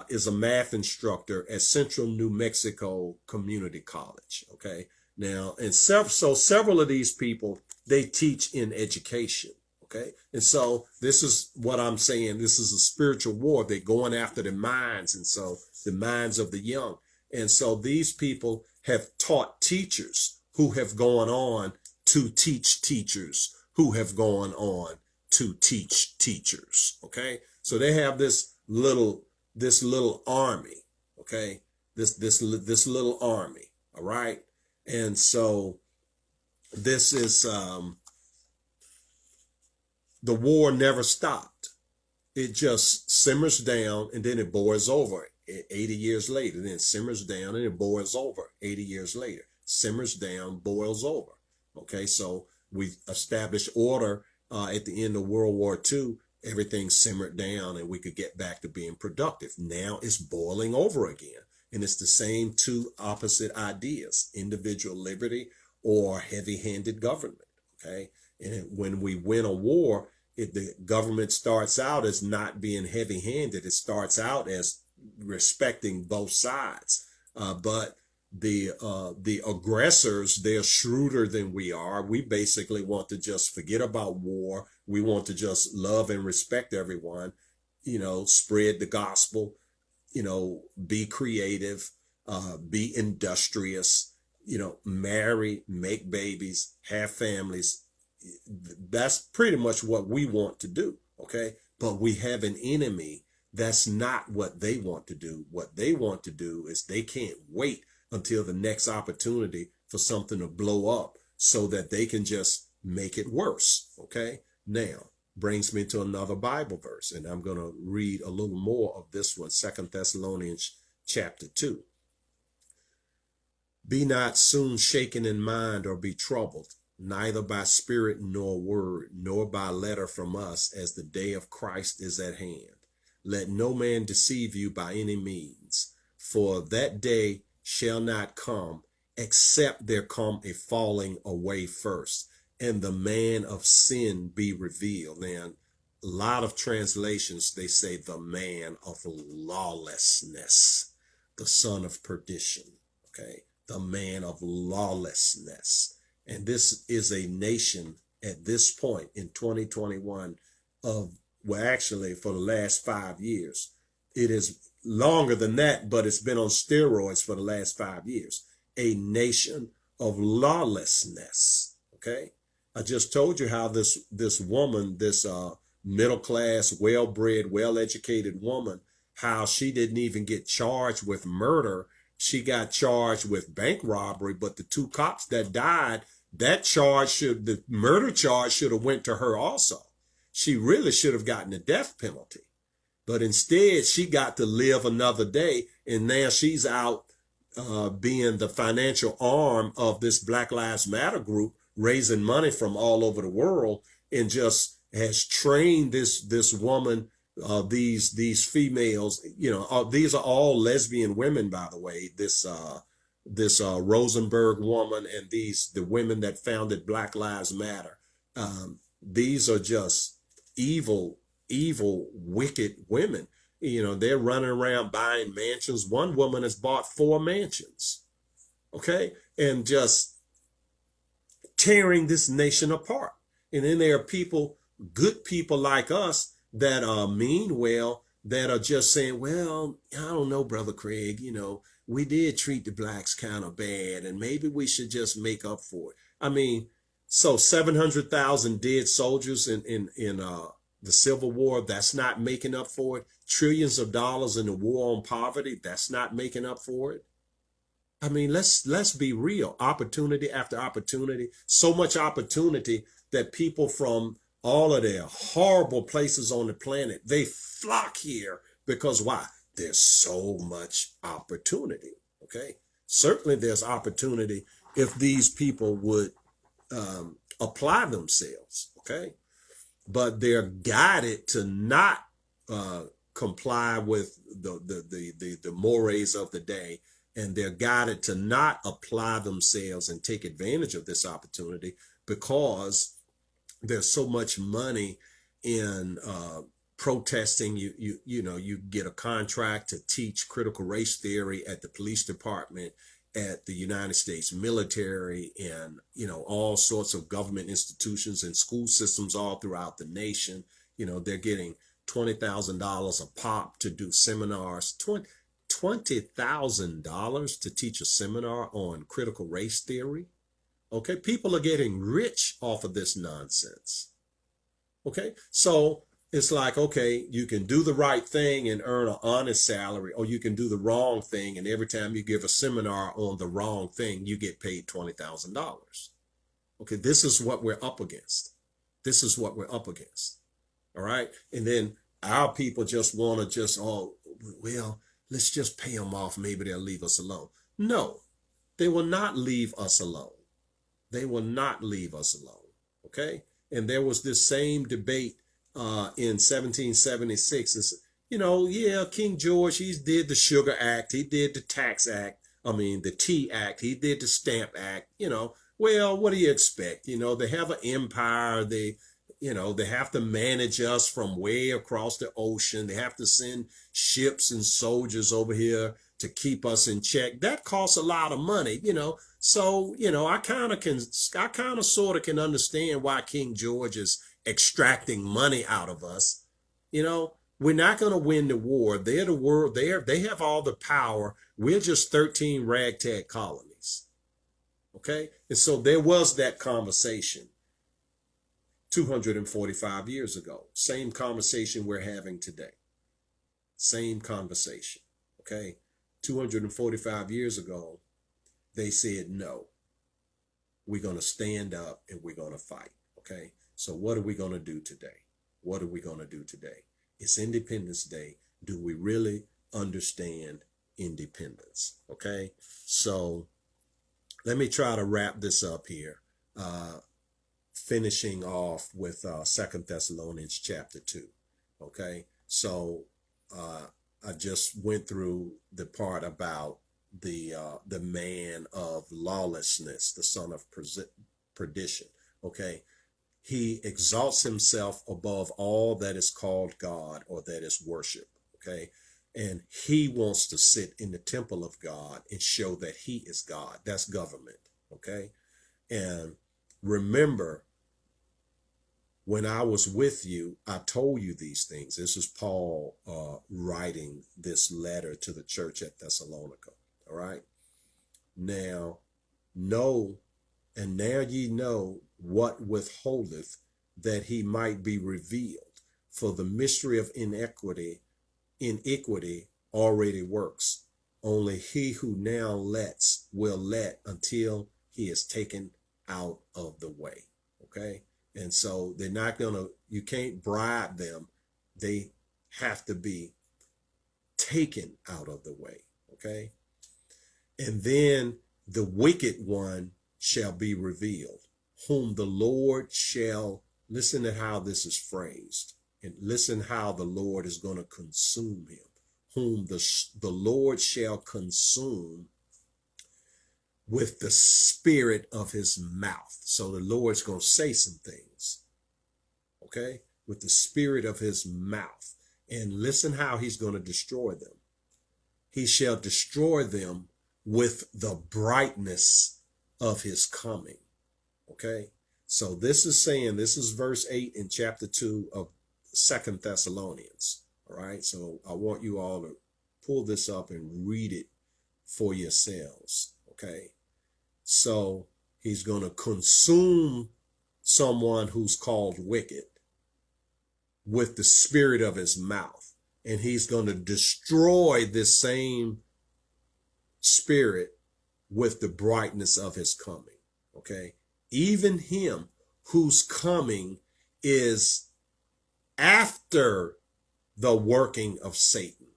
is a math instructor at Central New Mexico Community College. Okay. Now, and several of these people, they teach in education. Okay. And so this is what I'm saying. This is a spiritual war. They're going after the minds. And so the minds of the young. And so these people have taught teachers who have gone on to teach teachers who have gone on to teach teachers. Okay. So they have this little army. Okay. This little army. All right. And so this is, the war never stopped. It just simmers down and then it boils over 80 years later. Then it simmers down and it boils over 80 years later. Simmers down, boils over. Okay, so we established order at the end of World War II. Everything simmered down and we could get back to being productive. Now it's boiling over again. And it's the same two opposite ideas, individual liberty or heavy-handed government. Okay, and when we win a war, the government starts out as not being heavy-handed. It starts out as respecting both sides. But the aggressors, they're shrewder than we are. We basically want to just forget about war. We want to just love and respect everyone, spread the gospel, be creative, be industrious, marry, make babies, have families. That's pretty much what we want to do. Okay. But we have an enemy. That's not what they want to do. What they want to do is they can't wait until the next opportunity for something to blow up so that they can just make it worse. Okay. Now brings me to another Bible verse, and I'm going to read a little more of this one, 2 Thessalonians chapter 2. Be not soon shaken in mind or be troubled, neither by spirit nor word, nor by letter from us, as the day of Christ is at hand. Let no man deceive you by any means, for that day shall not come, except there come a falling away first, and the man of sin be revealed. And a lot of translations, they say the man of lawlessness, the son of perdition. Okay, the man of lawlessness. And this is a nation at this point in 2021 actually for the last 5 years. It is longer than that, but it's been on steroids for the last 5 years. A nation of lawlessness. Okay. I just told you how this woman, this middle-class, well-bred, well-educated woman, how she didn't even get charged with murder. She got charged with bank robbery, but the two cops that died, the murder charge should have went to her also. She really should have gotten the death penalty. But instead, she got to live another day, and now she's out being the financial arm of this Black Lives Matter group, raising money from all over the world, and just has trained this woman, these females. These are all lesbian women, by the way. This Rosenberg woman and the women that founded Black Lives Matter. These are just evil, wicked women. They're running around buying mansions. One woman has bought 4 mansions. Okay. And just tearing this nation apart. And then there are people, good people like us, that mean well, that are just saying, well, I don't know, Brother Craig, we did treat the blacks kind of bad, and maybe we should just make up for it. I mean, so 700,000 dead soldiers in the The Civil War, that's not making up for it. Trillions of dollars in the war on poverty, that's not making up for it. I mean, let's be real. Opportunity after opportunity, so much opportunity that people from all of their horrible places on the planet, they flock here because why? There's so much opportunity. Okay. Certainly there's opportunity if these people would apply themselves. Okay. But they're guided to not comply with the mores of the day, and they're guided to not apply themselves and take advantage of this opportunity because there's so much money in protesting. You get a contract to teach critical race theory at the police department, at the United States military, and all sorts of government institutions and school systems all throughout the nation. They're getting $20,000 a pop to do seminars. $20,000 to teach a seminar on critical race theory. Okay, people are getting rich off of this nonsense. Okay, so it's like, okay, you can do the right thing and earn an honest salary, or you can do the wrong thing, and every time you give a seminar on the wrong thing, you get paid $20,000. Okay, this is what we're up against. This is what we're up against. All right, and then our people just want to just, oh, well, let's just pay them off. Maybe they'll leave us alone. No, they will not leave us alone. They will not leave us alone. Okay, and there was this same debate in 1776. It's, yeah, King George, he did the Sugar Act, he did the Tax Act, the Tea Act, he did the Stamp Act. Well, what do you expect? They have an empire. They have to manage us from way across the ocean. They have to send ships and soldiers over here to keep us in check. That costs a lot of money, So, I kind of sort of can understand why King George is extracting money out of us. We're not going to win the war. They're the world. They have all the power. We're just 13 ragtag colonies. Okay. And so there was that conversation 245 years ago. Same conversation we're having today. Same conversation. Okay. 245 years ago, they said, no, we're going to stand up and we're going to fight. Okay. So what are we going to do today? What are we going to do today? It's Independence Day. Do we really understand independence? Okay. So let me try to wrap this up here. Finishing off with 2 Thessalonians chapter 2. Okay. So I just went through the part about the man of lawlessness, the son of perdition. Okay. He exalts himself above all that is called God or that is worship. Okay. And he wants to sit in the temple of God and show that he is God. That's government. Okay. And remember, when I was with you, I told you these things. This is Paul writing this letter to the church at Thessalonica. All right. Now, know, and now ye know what withholdeth, that he might be revealed. For the mystery of iniquity already works. Only he who now lets will let until he is taken out of the way. Okay. And so they're not you can't bribe them. They have to be taken out of the way. Okay. And then the wicked one shall be revealed, whom the Lord shall, listen to how this is phrased, and listen how the Lord is going to consume him, whom the Lord shall consume with the spirit of his mouth. So the Lord's going to say some things, okay, with the spirit of his mouth. And listen how he's going to destroy them. He shall destroy them with the brightness of his coming. Okay. So this is verse 8 in chapter 2 of 2 Thessalonians. All right. So I want you all to pull this up and read it for yourselves. Okay. So he's going to consume someone who's called wicked. with the spirit of his mouth. And he's going to destroy this same spirit with the brightness of his coming. Okay. Even him whose coming is after the working of Satan.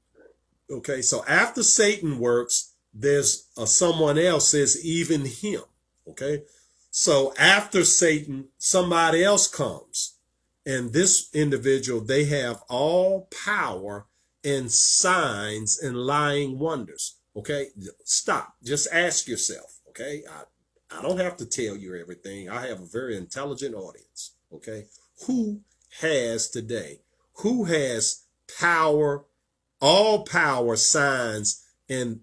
Okay. So after Satan works, there's someone else says even him. Okay. So after Satan, somebody else comes. And this individual, they have all power and signs and lying wonders. Okay, stop. Just ask yourself. Okay, I don't have to tell you everything. I have a very intelligent audience. Okay, who has today? Who has power, all power, signs, and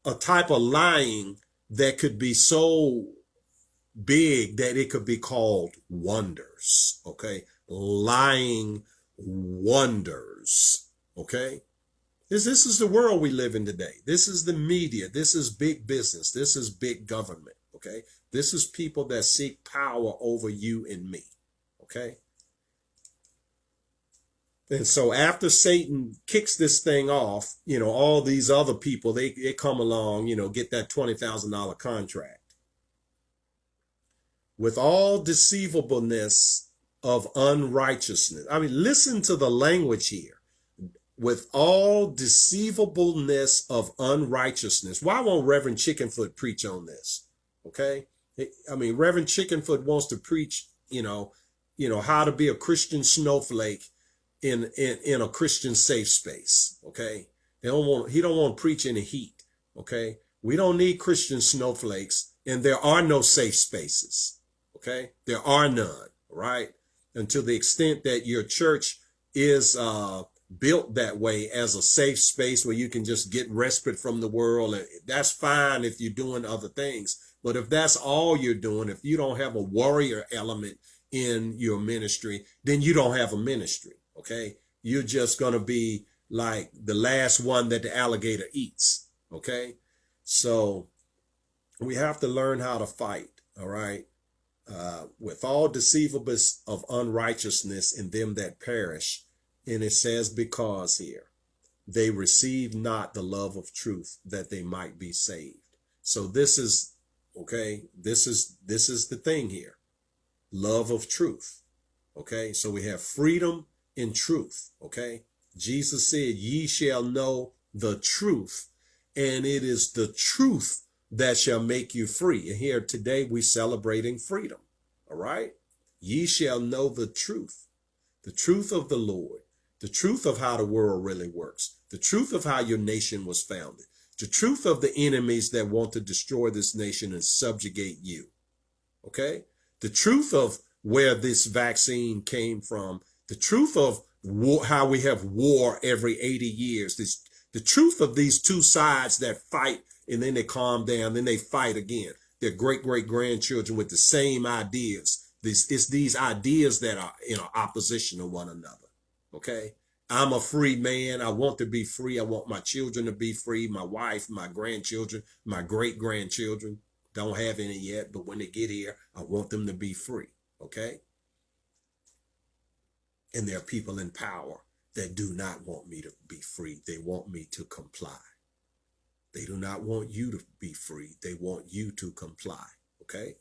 a type of lying that could be so big that it could be called wonders? Okay, lying wonders. Okay, this is the world we live in today. This is the media. This is big business. This is big government. Okay, this is people that seek power over you and me. Okay, and so after Satan kicks this thing off, all these other people, they come along, get that $20,000 contract. With all deceivableness of unrighteousness. I mean, listen to the language here. With all deceivableness of unrighteousness. Why won't Reverend Chickenfoot preach on this? Okay. I mean, Reverend Chickenfoot wants to preach, how to be a Christian snowflake in a Christian safe space. Okay. He don't want to preach in the heat. Okay. We don't need Christian snowflakes, and there are no safe spaces. Okay. There are none. Right. And to the extent that your church is, built that way as a safe space where you can just get respite from the world, that's fine if you're doing other things. But if that's all you're doing, if you don't have a warrior element in your ministry, then you don't have a ministry. Okay. You're just going to be like the last one that the alligator eats. Okay. So we have to learn how to fight. All right. With all deceivableness of unrighteousness in them that perish. And it says, because here, they receive not the love of truth that they might be saved. So this is, okay, this is the thing here. Love of truth. Okay, so we have freedom in truth. Okay, Jesus said, ye shall know the truth, and it is the truth that shall make you free. And here today we celebrating freedom. All right, ye shall know the truth of the Lord. The truth of how the world really works. The truth of how your nation was founded. The truth of the enemies that want to destroy this nation and subjugate you. Okay? The truth of where this vaccine came from. The truth of how we have war every 80 years. The truth of these two sides that fight and then they calm down, then they fight again. Their great-great-grandchildren with the same ideas. It's these ideas that are in opposition to one another. Okay, I'm a free man. I want to be free. I want my children to be free. My wife, my grandchildren, my great-grandchildren. Don't have any yet, but when they get here, I want them to be free. Okay. And there are people in power that do not want me to be free. They want me to comply. They do not want you to be free. They want you to comply. Okay.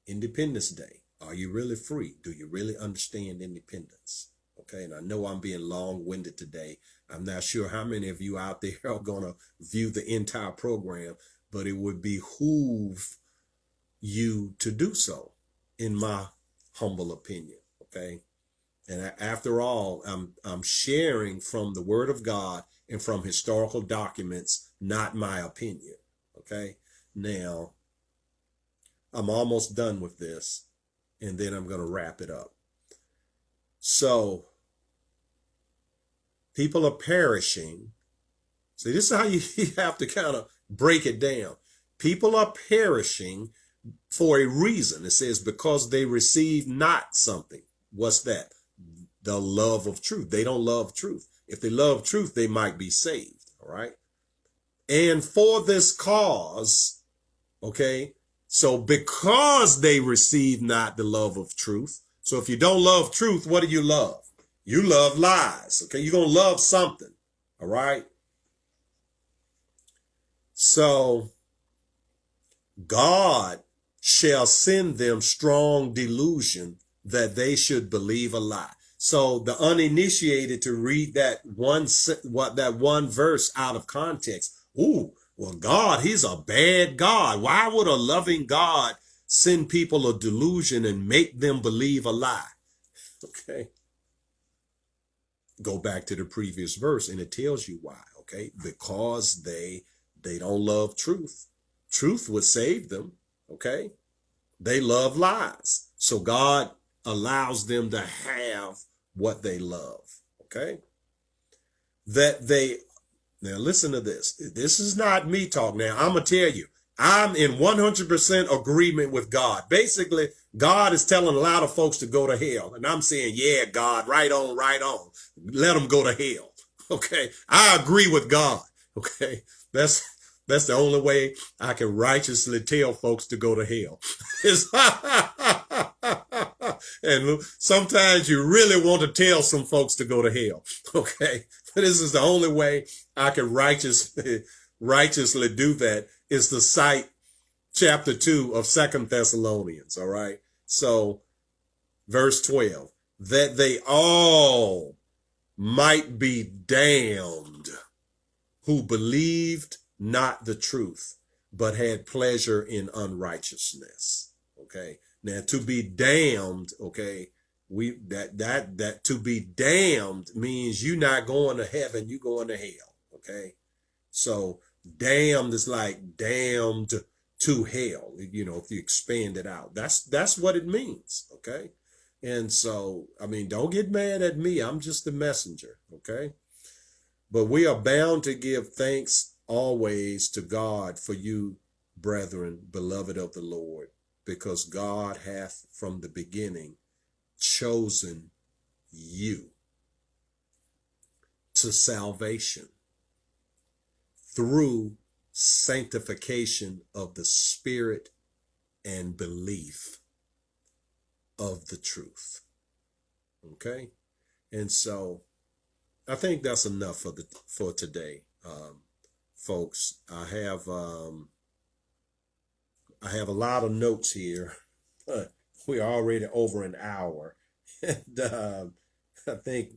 Independence Day. Are you really free? Do you really understand independence? Okay, and I know I'm being long-winded today. I'm not sure how many of you out there are going to view the entire program, but it would behoove you to do so, in my humble opinion. Okay, and after all, I'm sharing from the Word of God and from historical documents, not my opinion. Okay, now I'm almost done with this, and then I'm going to wrap it up. So people are perishing. See, this is how you have to kind of break it down. People are perishing for a reason. It says because they receive not something. What's that? The love of truth. They don't love truth. If they love truth, they might be saved. All right. And for this cause, okay, so because they receive not the love of truth. So if you don't love truth, what do you love? You love lies. Okay. You're going to love something. All right. So God shall send them strong delusion that they should believe a lie. So the uninitiated to read that one verse out of context. Ooh, well, God, he's a bad God. Why would a loving God send people a delusion and make them believe a lie? Okay. Go back to the previous verse and it tells you why. Okay. Because they don't love truth. Truth would save them. Okay. They love lies. So God allows them to have what they love. Okay. Now listen to this. This is not me talking. Now I'm going to tell you, I'm in 100% agreement with God. Basically, God is telling a lot of folks to go to hell. And I'm saying, yeah, God, right on, right on. Let them go to hell. Okay. I agree with God. Okay. That's the only way I can righteously tell folks to go to hell. And sometimes you really want to tell some folks to go to hell. Okay. This is the only way I can righteously do that is to cite chapter 2 of 2 Thessalonians. All right. So verse 12, that they all might be damned who believed not the truth, but had pleasure in unrighteousness. Okay. Now to be damned, okay, that to be damned means you're not going to heaven, you're going to hell. Okay. So damned is like damned to hell, you know, if you expand it out. That's what it means. Okay. And so, I mean, don't get mad at me. I'm just the messenger. Okay. But we are bound to give thanks always to God for you, brethren, beloved of the Lord, because God hath from the beginning chosen you to salvation through sanctification of the Spirit and belief of the truth. Okay? And so I think that's enough for today, folks. I have a lot of notes here, but we're already over an hour, and I think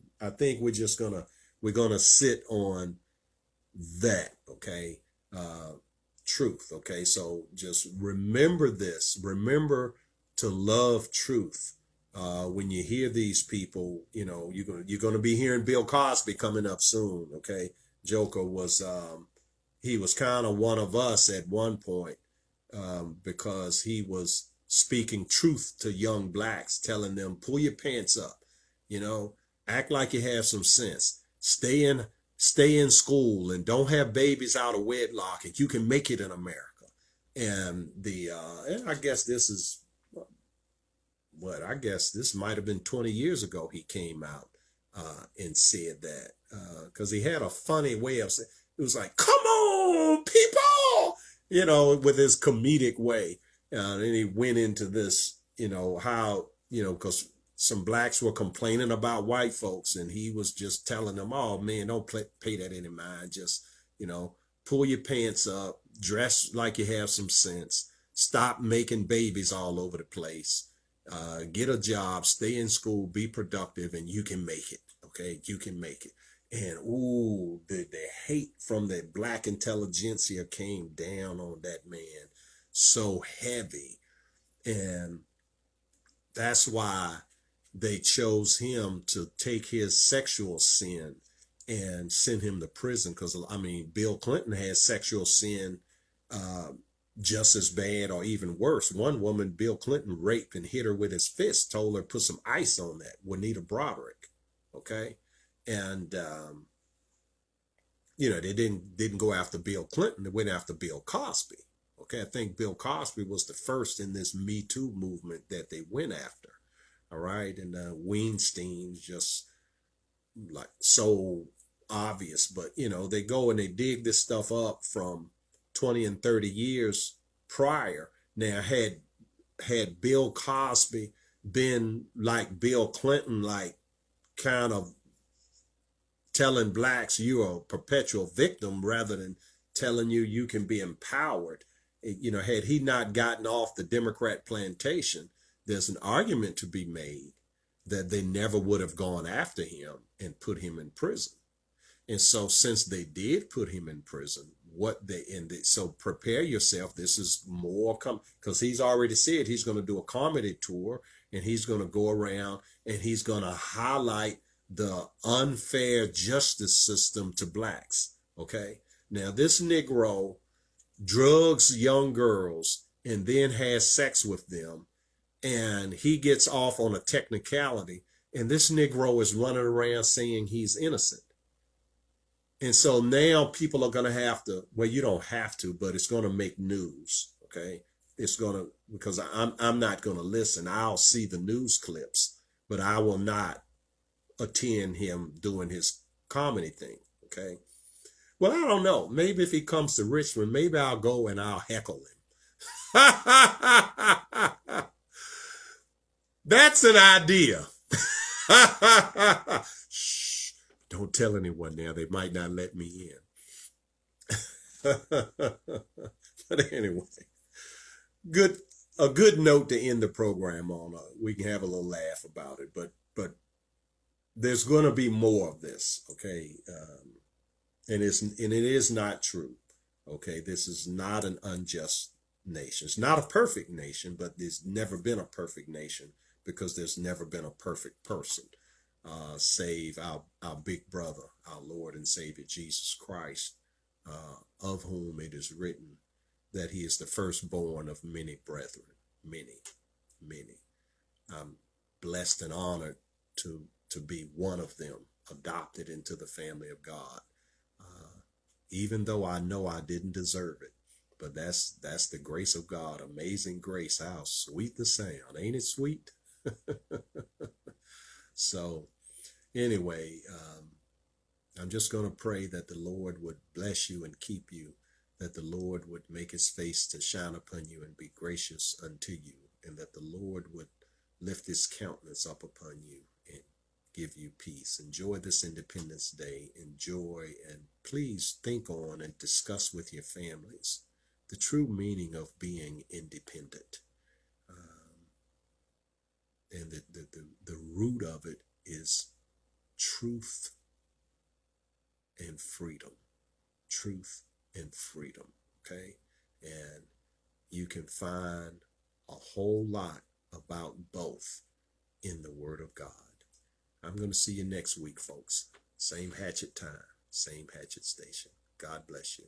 we're gonna sit on that. Okay, truth. Okay, so just remember this. Remember to love truth. When you hear these people, you know, you're gonna be hearing Bill Cosby coming up soon. Okay, Joker was he was kind of one of us at one point, because he was speaking truth to young blacks, telling them, pull your pants up, you know, act like you have some sense, stay in school and don't have babies out of wedlock, and you can make it in America. And and I guess this is I guess this might have been 20 years ago he came out and said that, because he had a funny way of saying, it was like, come on, people, you know, with his comedic way. And he went into this, you know, how, you know, because some blacks were complaining about white folks, and he was just telling them, oh man, don't pay that any mind. Just, you know, pull your pants up, dress like you have some sense, stop making babies all over the place, get a job, stay in school, be productive, and you can make it. Okay, you can make it. And ooh, the hate from the black intelligentsia came down on that man so heavy. And that's why they chose him to take his sexual sin and send him to prison. Because, I mean, Bill Clinton had sexual sin just as bad or even worse. One woman, Bill Clinton raped and hit her with his fist, told her put some ice on that, Juanita Broderick. Okay. And, you know, they didn't go after Bill Clinton. They went after Bill Cosby. Okay. I think Bill Cosby was the first in this Me Too movement that they went after. All right. And Weinstein's just like so obvious, but you know, they go and they dig this stuff up from 20 and 30 years prior. Now, had Bill Cosby been like Bill Clinton, like kind of telling blacks you're a perpetual victim rather than telling you can be empowered. Had he not gotten off the Democrat plantation, there's an argument to be made that they never would have gone after him and put him in prison. And so since they did put him in prison, so prepare yourself. This is more because he's already said he's going to do a comedy tour, and he's going to go around and he's going to highlight the unfair justice system to blacks. Okay. Now this Negro drugs young girls and then has sex with them, and he gets off on a technicality, and this Negro is running around saying he's innocent. And so now people are going to have to, well, you don't have to, but it's going to make news. Okay. It's going to, because I'm not going to listen. I'll see the news clips, but I will not attend him doing his comedy thing. Okay. Well, I don't know. Maybe if he comes to Richmond, maybe I'll go and I'll heckle him. That's an idea. Shh, don't tell anyone now. They might not let me in. But anyway, a good note to end the program on. We can have a little laugh about it, but there's going to be more of this, okay? And it is not true, okay? This is not an unjust nation. It's not a perfect nation, but there's never been a perfect nation because there's never been a perfect person, save our big brother, our Lord and Savior Jesus Christ, of whom it is written that he is the firstborn of many brethren, many. I'm blessed and honored to be one of them, adopted into the family of God, even though I know I didn't deserve it. But that's the grace of God. Amazing grace. How sweet the sound. Ain't it sweet? So anyway, I'm just going to pray that the Lord would bless you and keep you, that the Lord would make his face to shine upon you and be gracious unto you, and that the Lord would lift his countenance up upon you and give you peace. Enjoy this Independence Day. Enjoy, and please think on and discuss with your families the true meaning of being independent. And the root of it is truth and freedom. Truth and freedom, okay? And you can find a whole lot about both in the Word of God. I'm going to see you next week, folks. Same Hatchet time, same Hatchet station. God bless you.